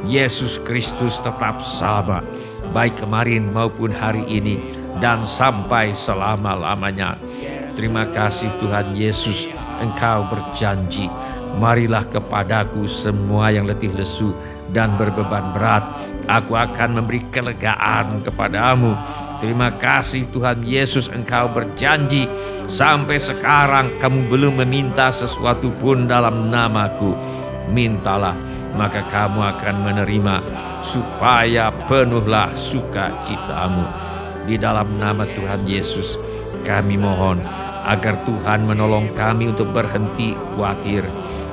D: Yesus Kristus tetap sama, baik kemarin maupun hari ini dan sampai selama-lamanya. Terima kasih Tuhan Yesus, Engkau berjanji, marilah kepadaku semua yang letih lesu dan berbeban berat, aku akan memberi kelegaan kepadamu. Terima kasih Tuhan Yesus, Engkau berjanji, sampai sekarang kamu belum meminta sesuatu pun dalam namaku. Mintalah, maka kamu akan menerima, supaya penuhlah sukacitamu. Di dalam nama Tuhan Yesus, kami mohon agar Tuhan menolong kami untuk berhenti khawatir,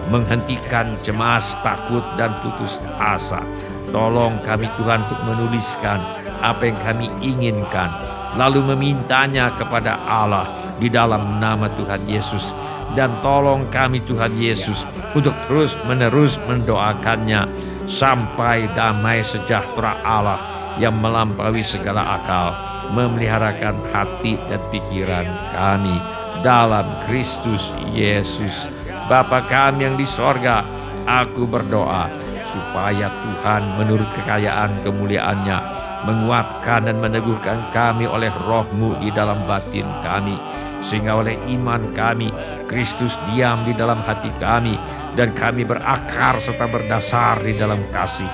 D: menghentikan cemas, takut, dan putus asa. Tolong kami Tuhan untuk menuliskan apa yang kami inginkan, lalu memintanya kepada Allah di dalam nama Tuhan Yesus. Dan tolong kami Tuhan Yesus untuk terus menerus mendoakannya sampai damai sejahtera Allah yang melampaui segala akal memeliharakan hati dan pikiran kami dalam Kristus Yesus. Bapa kami yang di sorga, aku berdoa supaya Tuhan menurut kekayaan kemuliaan-Nya menguatkan dan meneguhkan kami oleh roh-Mu di dalam batin kami, sehingga oleh iman kami Kristus diam di dalam hati kami dan kami berakar serta berdasar di dalam kasih.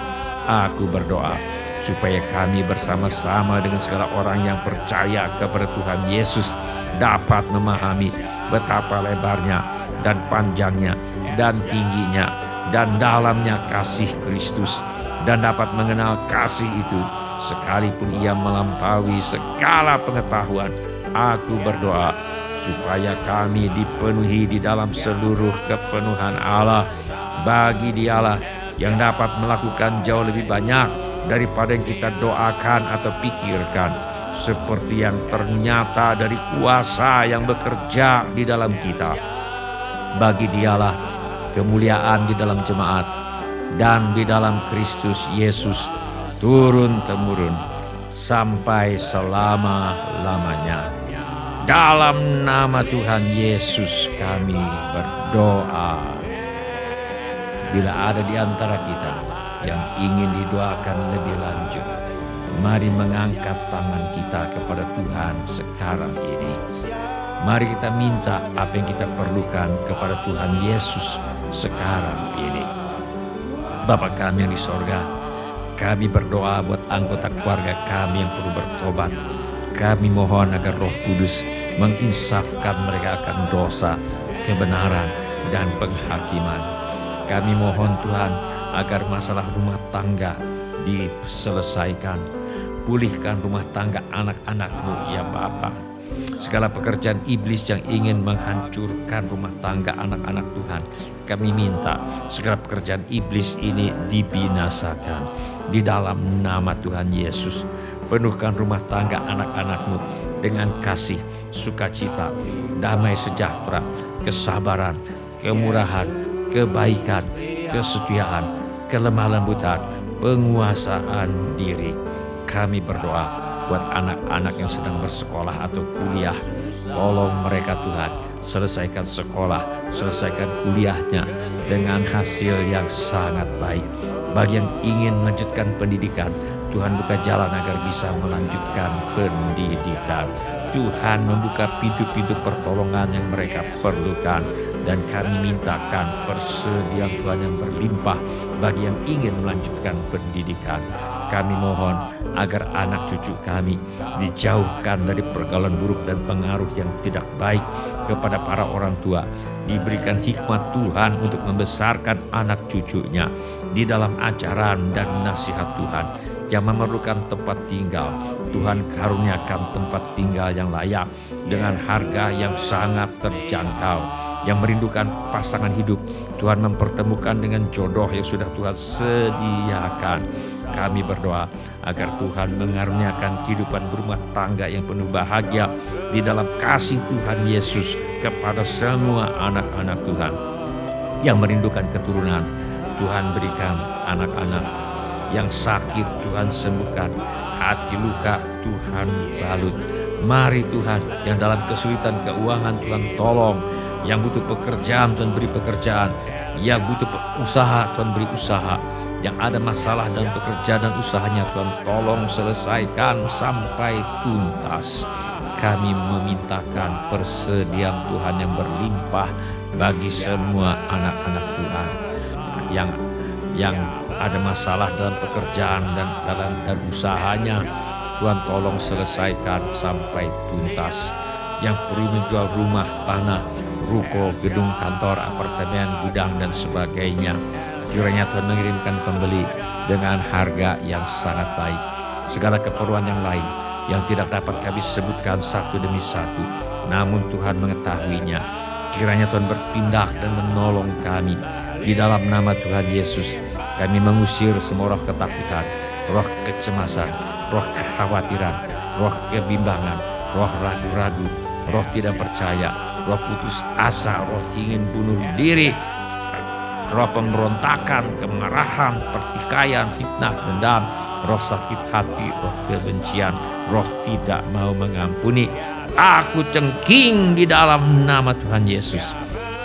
D: Aku berdoa supaya kami bersama-sama dengan segala orang yang percaya kepada Tuhan Yesus dapat memahami betapa lebarnya dan panjangnya dan tingginya dan dalamnya kasih Kristus, dan dapat mengenal kasih itu sekalipun ia melampaui segala pengetahuan. Aku berdoa supaya kami dipenuhi di dalam seluruh kepenuhan Allah. Bagi Dialah yang dapat melakukan jauh lebih banyak daripada yang kita doakan atau pikirkan, seperti yang ternyata dari kuasa yang bekerja di dalam kita. Bagi Dialah kemuliaan di dalam jemaat dan di dalam Kristus Yesus turun-temurun sampai selama-lamanya. Dalam nama Tuhan Yesus kami berdoa. Bila ada di antara kita yang ingin didoakan lebih lanjut, mari mengangkat tangan kita kepada Tuhan sekarang ini. Mari kita minta apa yang kita perlukan kepada Tuhan Yesus sekarang ini. Bapa kami yang di sorga, kami berdoa buat anggota keluarga kami yang perlu bertobat. Kami mohon agar Roh Kudus menginsafkan mereka akan dosa, kebenaran, dan penghakiman. Kami mohon Tuhan agar masalah rumah tangga diselesaikan. Pulihkan rumah tangga anak-anak-Mu ya Bapa. Segala pekerjaan iblis yang ingin menghancurkan rumah tangga anak-anak Tuhan, kami minta segala pekerjaan iblis ini dibinasakan di dalam nama Tuhan Yesus. Penuhkan rumah tangga anak-anak-Mu dengan kasih, sukacita, damai sejahtera, kesabaran, kemurahan, kebaikan, kesetiaan, kelemah lembutan, penguasaan diri. Kami berdoa buat anak-anak yang sedang bersekolah atau kuliah. Tolong mereka Tuhan, selesaikan sekolah, selesaikan kuliahnya dengan hasil yang sangat baik. Bagi yang ingin melanjutkan pendidikan, Tuhan buka jalan agar bisa melanjutkan pendidikan. Tuhan membuka pintu-pintu pertolongan yang mereka perlukan. Dan kami mintakan persediaan Tuhan yang berlimpah bagi yang ingin melanjutkan pendidikan. Kami mohon agar anak cucu kami dijauhkan dari pergaulan buruk dan pengaruh yang tidak baik kepada para orang tua. Diberikan hikmat Tuhan untuk membesarkan anak cucunya di dalam ajaran dan nasihat Tuhan. Yang memerlukan tempat tinggal, Tuhan karuniakan tempat tinggal yang layak dengan harga yang sangat terjangkau. Yang merindukan pasangan hidup, Tuhan mempertemukan dengan jodoh yang sudah Tuhan sediakan. Kami berdoa agar Tuhan mengaruniakan kehidupan berumah tangga yang penuh bahagia di dalam kasih Tuhan Yesus kepada semua anak-anak Tuhan. Yang merindukan keturunan, Tuhan berikan anak-anak. Yang sakit Tuhan sembuhkan, hati luka Tuhan balut. Mari Tuhan, yang dalam kesulitan keuangan Tuhan tolong. Yang butuh pekerjaan Tuhan beri pekerjaan. Yang butuh usaha Tuhan beri usaha. Yang ada masalah dalam pekerjaan dan usahanya Tuhan tolong selesaikan sampai tuntas. Kami memintakan persediaan Tuhan yang berlimpah bagi semua anak-anak Tuhan. Yang ada masalah dalam pekerjaan dan usahanya, Tuhan tolong selesaikan sampai tuntas. Yang perlu menjual rumah, tanah, ruko, gedung, kantor, apartemen, gudang, dan sebagainya, kiranya Tuhan mengirimkan pembeli dengan harga yang sangat baik. Segala keperluan yang lain yang tidak dapat kami sebutkan satu demi satu, namun Tuhan mengetahuinya. Kiranya Tuhan bertindak dan menolong kami. Di dalam nama Tuhan Yesus, kami mengusir semua roh ketakutan, roh kecemasan, roh kekhawatiran, roh kebimbangan, roh ragu-ragu, roh tidak percaya, roh putus asa, roh ingin bunuh diri, roh pemberontakan, kemarahan, pertikaian, fitnah, dendam, roh sakit hati, roh kebencian, roh tidak mau mengampuni. Aku cengking di dalam nama Tuhan Yesus.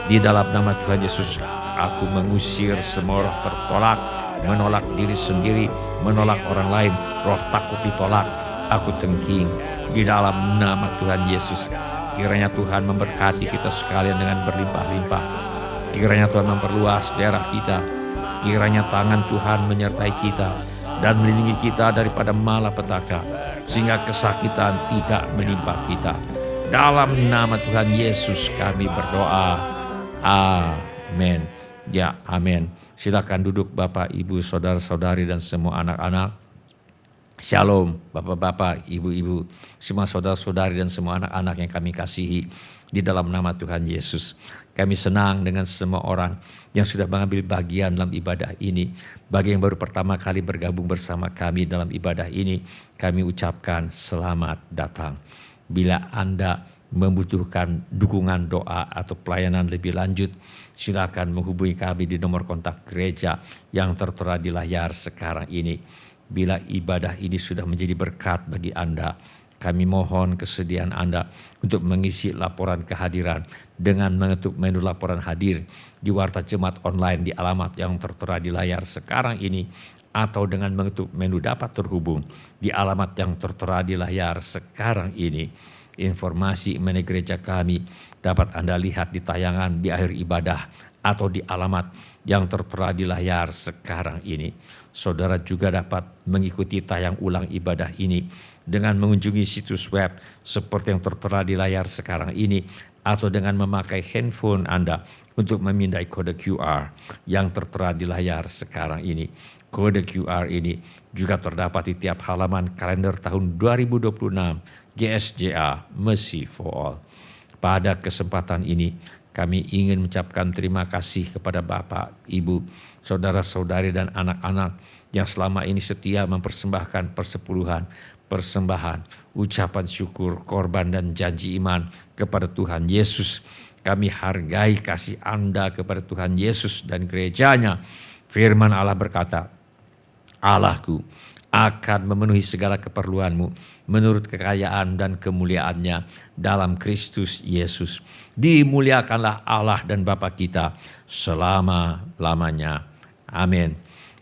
D: Di dalam nama Tuhan Yesus, aku mengusir semua roh tertolak, menolak diri sendiri, menolak orang lain, roh takut ditolak. Aku cengking di dalam nama Tuhan Yesus. Kiranya Tuhan memberkati kita sekalian dengan berlimpah-limpah. Kiranya Tuhan memperluas daerah kita. Kiranya tangan Tuhan menyertai kita dan melindungi kita daripada malapetaka, sehingga kesakitan tidak menimpa kita. Dalam nama Tuhan Yesus kami berdoa. Amin. Ya, amin. Silakan duduk Bapak, Ibu, saudara-saudari dan semua anak-anak. Shalom Bapak-bapak, Ibu-ibu, semua saudara-saudari dan semua anak-anak yang kami kasihi di dalam nama Tuhan Yesus. Kami senang dengan semua orang yang sudah mengambil bagian dalam ibadah ini. Bagi yang baru pertama kali bergabung bersama kami dalam ibadah ini, kami ucapkan selamat datang. Bila Anda membutuhkan dukungan doa atau pelayanan lebih lanjut, silakan menghubungi kami di nomor kontak gereja yang tertera di layar sekarang ini. Bila ibadah ini sudah menjadi berkat bagi Anda, Kami mohon kesediaan Anda untuk mengisi laporan kehadiran dengan mengetuk menu laporan hadir di Warta Jemaat Online di alamat yang tertera di layar sekarang ini, atau dengan mengetuk menu dapat terhubung di alamat yang tertera di layar sekarang ini. Informasi mengenai gereja kami dapat Anda lihat di tayangan di akhir ibadah atau di alamat yang tertera di layar sekarang ini. Saudara juga dapat mengikuti tayang ulang ibadah ini dengan mengunjungi situs web seperti yang tertera di layar sekarang ini, atau dengan memakai handphone Anda untuk memindai kode QR yang tertera di layar sekarang ini. Kode QR ini juga terdapat di tiap halaman kalender tahun 2026 GSJA Mercy for All. Pada kesempatan ini, kami ingin mengucapkan terima kasih kepada Bapak, Ibu, saudara-saudari dan anak-anak yang selama ini setia mempersembahkan persepuluhan, persembahan, ucapan syukur, korban dan janji iman kepada Tuhan Yesus. Kami hargai kasih Anda kepada Tuhan Yesus dan gerejanya. Firman Allah berkata, Allahku akan memenuhi segala keperluanmu menurut kekayaan dan kemuliaannya dalam Kristus Yesus. Dimuliakanlah Allah dan Bapa kita selama-lamanya. Amin.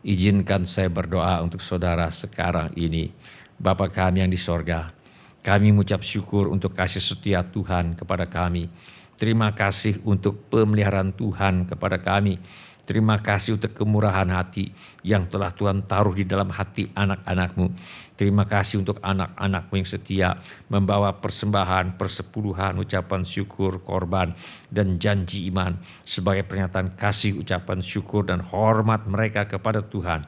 D: Izinkan saya berdoa untuk saudara sekarang ini. Bapa kami yang di sorga, kami mengucap syukur untuk kasih setia Tuhan kepada kami. Terima kasih untuk pemeliharaan Tuhan kepada kami. Terima kasih untuk kemurahan hati yang telah Tuhan taruh di dalam hati anak-anak-Mu. Terima kasih untuk anak-anak-Mu yang setia membawa persembahan, persepuluhan, ucapan syukur, korban, dan janji iman sebagai pernyataan kasih, ucapan syukur, dan hormat mereka kepada Tuhan.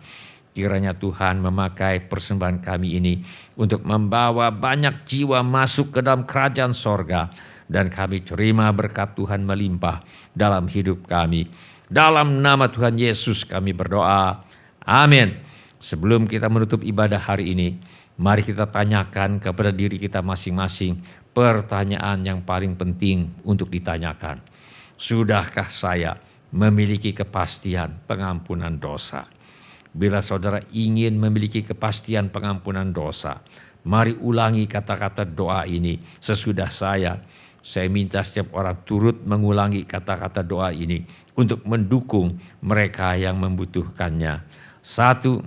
D: Kiranya Tuhan memakai persembahan kami ini untuk membawa banyak jiwa masuk ke dalam kerajaan sorga, dan kami terima berkat Tuhan melimpah dalam hidup kami. Dalam nama Tuhan Yesus kami berdoa. Amin. Sebelum kita menutup ibadah hari ini, mari kita tanyakan kepada diri kita masing-masing pertanyaan yang paling penting untuk ditanyakan. Sudahkah saya memiliki kepastian pengampunan dosa? Bila saudara ingin memiliki kepastian pengampunan dosa, mari ulangi kata-kata doa ini sesudah saya. Saya minta setiap orang turut mengulangi kata-kata doa ini untuk mendukung mereka yang membutuhkannya. 1,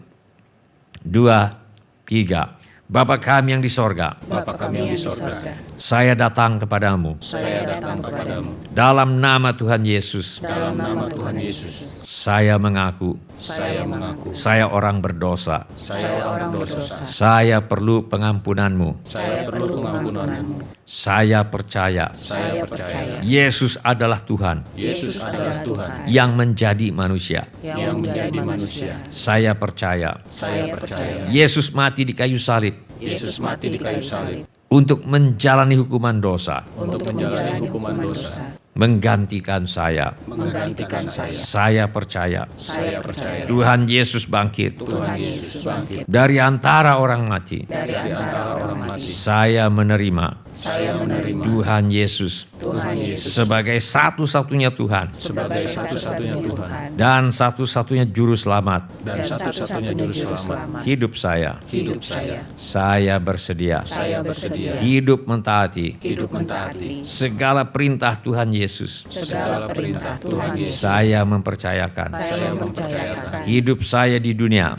D: 2, 3. Bapa kami yang di sorga, saya datang kepadamu. Dalam nama Tuhan Yesus, saya mengaku, saya orang berdosa. Saya perlu pengampunanmu. Saya percaya, Yesus adalah Tuhan, yang menjadi manusia. Saya percaya, Yesus mati di kayu salib, untuk menjalani hukuman dosa, menggantikan saya. Saya percaya, Tuhan Yesus bangkit, dari antara orang mati. Saya menerima Tuhan Yesus sebagai satu-satunya Tuhan, dan satu-satunya juru selamat hidup saya. Saya bersedia hidup mentaati segala perintah Tuhan Yesus. Saya mempercayakan hidup saya di dunia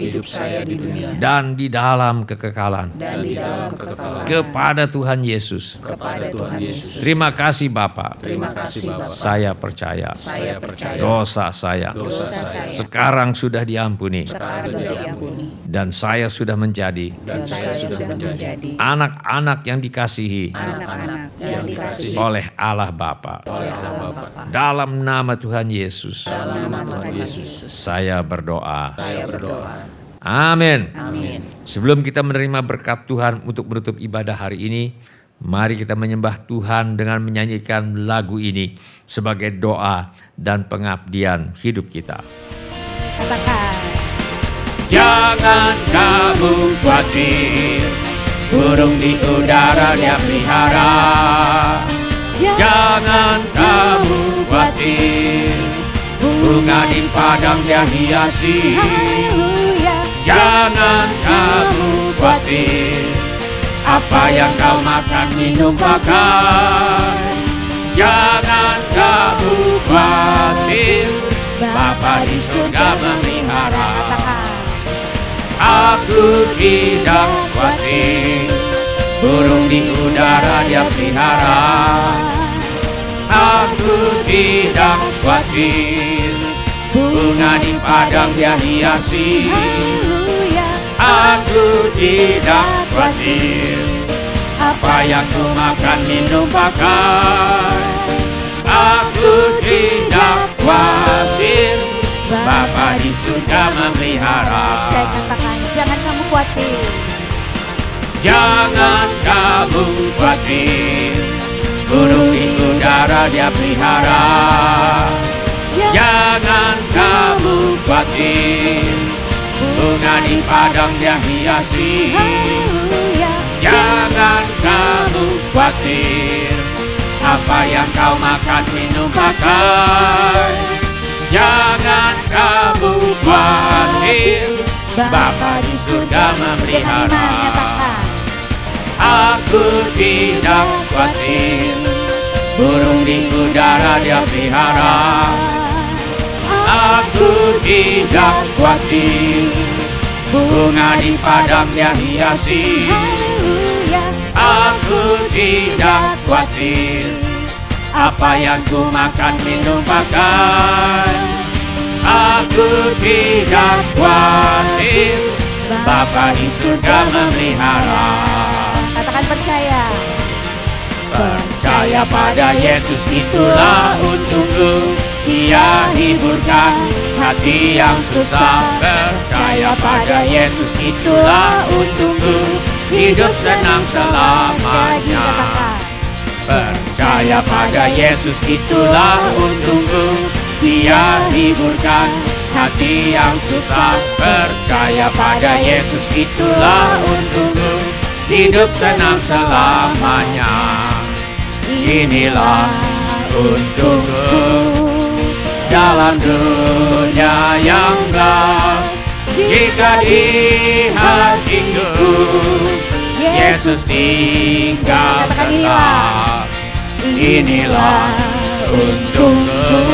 D: dan di dalam kekekalan kepada Tuhan Yesus. Terima kasih Bapa. Saya percaya dosa saya sekarang sudah diampuni, dan saya sudah menjadi anak-anak yang dikasihi oleh Allah Bapa. Dalam nama Tuhan Yesus, saya berdoa. Amin. Sebelum kita menerima berkat Tuhan untuk menutup ibadah hari ini, mari kita menyembah Tuhan dengan menyanyikan lagu ini sebagai doa dan pengabdian hidup kita.
A: Katakan,
D: Jangan kamu khawatir, burung di udara dia pelihara. Jangan kamu khawatir, bunga di padang dia hiasi.
A: haleluya.
D: Jangan kamu khawatir, Apa yang kau makan, minum, pakai, jangan kamu khawatir, Bapa di surga memelihara. Aku tidak khawatir, burung di udara Dia pelihara. Aku tidak khawatir, bunga di padang Dia hiasi. Aku tidak khawatir, apa yang ku makan, minum, pakai. Aku tidak khawatir, Bapa di surga memelihara.
A: Saya katakan, jangan kamu khawatir.
D: Jangan kamu khawatir, burung di udara Dia pelihara. Jangan kamu khawatir, bunga di padang Dia hiasi. Jangan kamu khawatir, apa yang kau makan, minum, pakai. Jangan kamu khawatir, Bapa di surga memelihara. Aku tidak khawatir, burung di udara Dia pelihara. Aku tidak khawatir, bunga di padang Dia hiasi. Aku tidak khawatir, apa yang ku makan, minum, pakai. Aku tidak khawatir, Bapa di surga memelihara.
A: Katakan percaya.
D: Percaya pada Yesus, itulah untukku. Dia hiburkan hati yang susah. Percaya pada Yesus, itulah untukku. Hidup senang selamanya. Percaya pada Yesus, itulah untukku. Dia hiburkan hati yang susah. Percaya pada Yesus, itulah untukku. Hidup senang selamanya. Inilah untukku dalam dunia yang gelap. Jika di hatiku Yesus tinggal tetap. Inilah untukku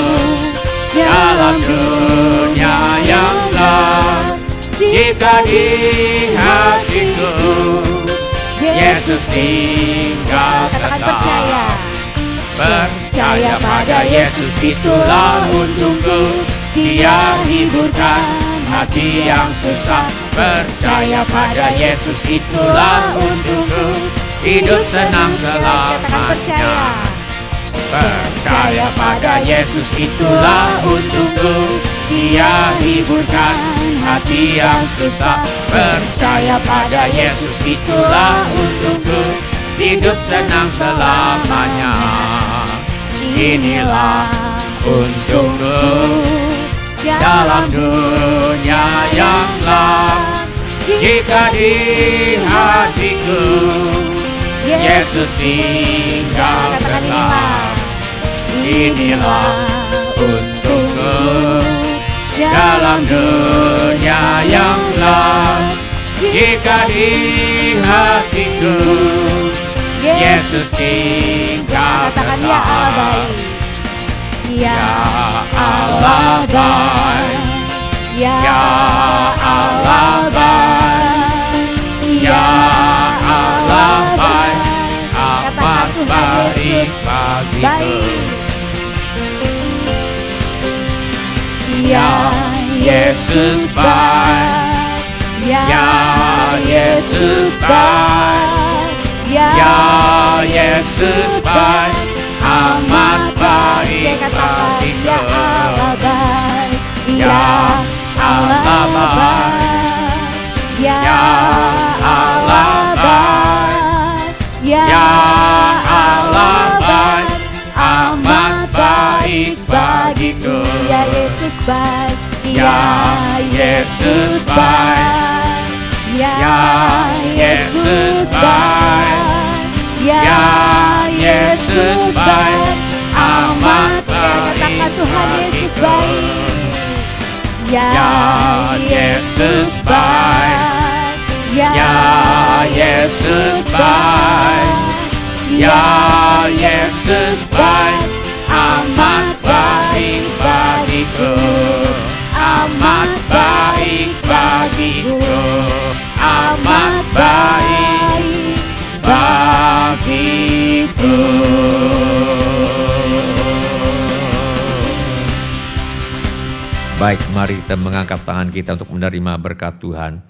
D: dalam dunia yang gelap. Jika di hatiku Yesus tinggal tetap. Percaya pada Yesus, itulah untukku. Dia hiburkan hati yang susah. Percaya pada Yesus, itulah untukku. Hidup senang selamanya. Percaya pada Yesus, itulah untukku. Dia hiburkan hati yang susah. Percaya pada Yesus, itulah untukku. Hidup senang selamanya. Inilah untukku dalam dunia yang gelap. Jika di hatiku Yesus tinggal tetap. Inilah untukku dalam dunia yang gelap. Jika di hatiku Yesus tinggal tetap. Ya Allah baik, ya Allah baik, ya Allah baik, amat baik bagiku. Ya Yesus baik, ya Yesus baik, ya Yesus baik, amat baik bagiku. Ya Allah baik, ya Allah baik, ya Allah baik, amat baik bagiku.
A: Ya Yesus baik,
D: Ya Yesus baik, ya Yesus baik, ya Yesus baik, amat baik
A: Tuhan Yesus
D: bagiku.
A: baik.
D: Ya Yesus baik,
A: ya
D: ya Yesus baik, ya Yesus baik, amat baik bagiku, amat baik bagiku, amat baik bagiku. Baik, mari kita mengangkat tangan kita untuk menerima berkat Tuhan.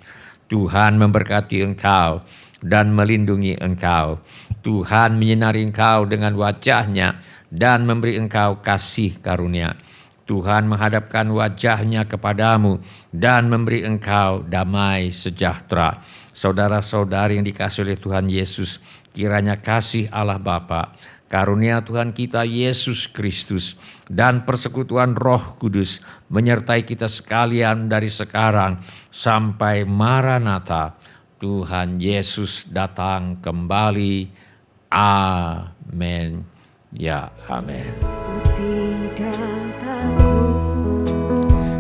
D: Tuhan memberkati engkau dan melindungi engkau. Tuhan menyinari engkau dengan wajah-Nya dan memberi engkau kasih karunia. Tuhan menghadapkan wajah-Nya kepadamu dan memberi engkau damai sejahtera. Saudara-saudari yang dikasihi oleh Tuhan Yesus, kiranya kasih Allah Bapa, karunia Tuhan kita Yesus Kristus, dan persekutuan Roh Kudus menyertai kita sekalian dari sekarang sampai Maranatha. Tuhan Yesus datang kembali. Amin. Ya, amin.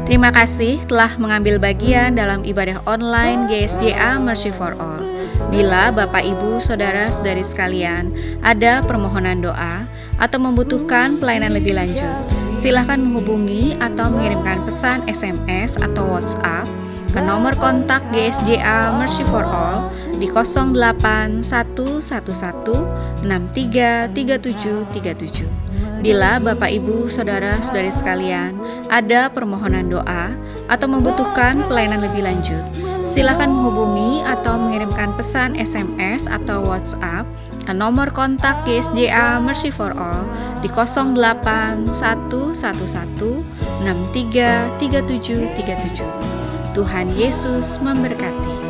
B: Terima kasih telah mengambil bagian dalam ibadah online GSJA Mercy for All. Bila Bapak, Ibu, Saudara-saudari sekalian ada permohonan doa atau membutuhkan pelayanan lebih lanjut, silakan menghubungi atau mengirimkan pesan SMS atau WhatsApp ke nomor kontak GSJA Mercy for All di 08111633737. Bila Bapak, Ibu, Saudara-saudari sekalian ada permohonan doa atau membutuhkan pelayanan lebih lanjut, silakan menghubungi atau mengirimkan pesan SMS atau WhatsApp ke nomor kontak GSJA Mercy for All di 08111633737. Tuhan Yesus memberkati.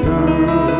C: hatiku.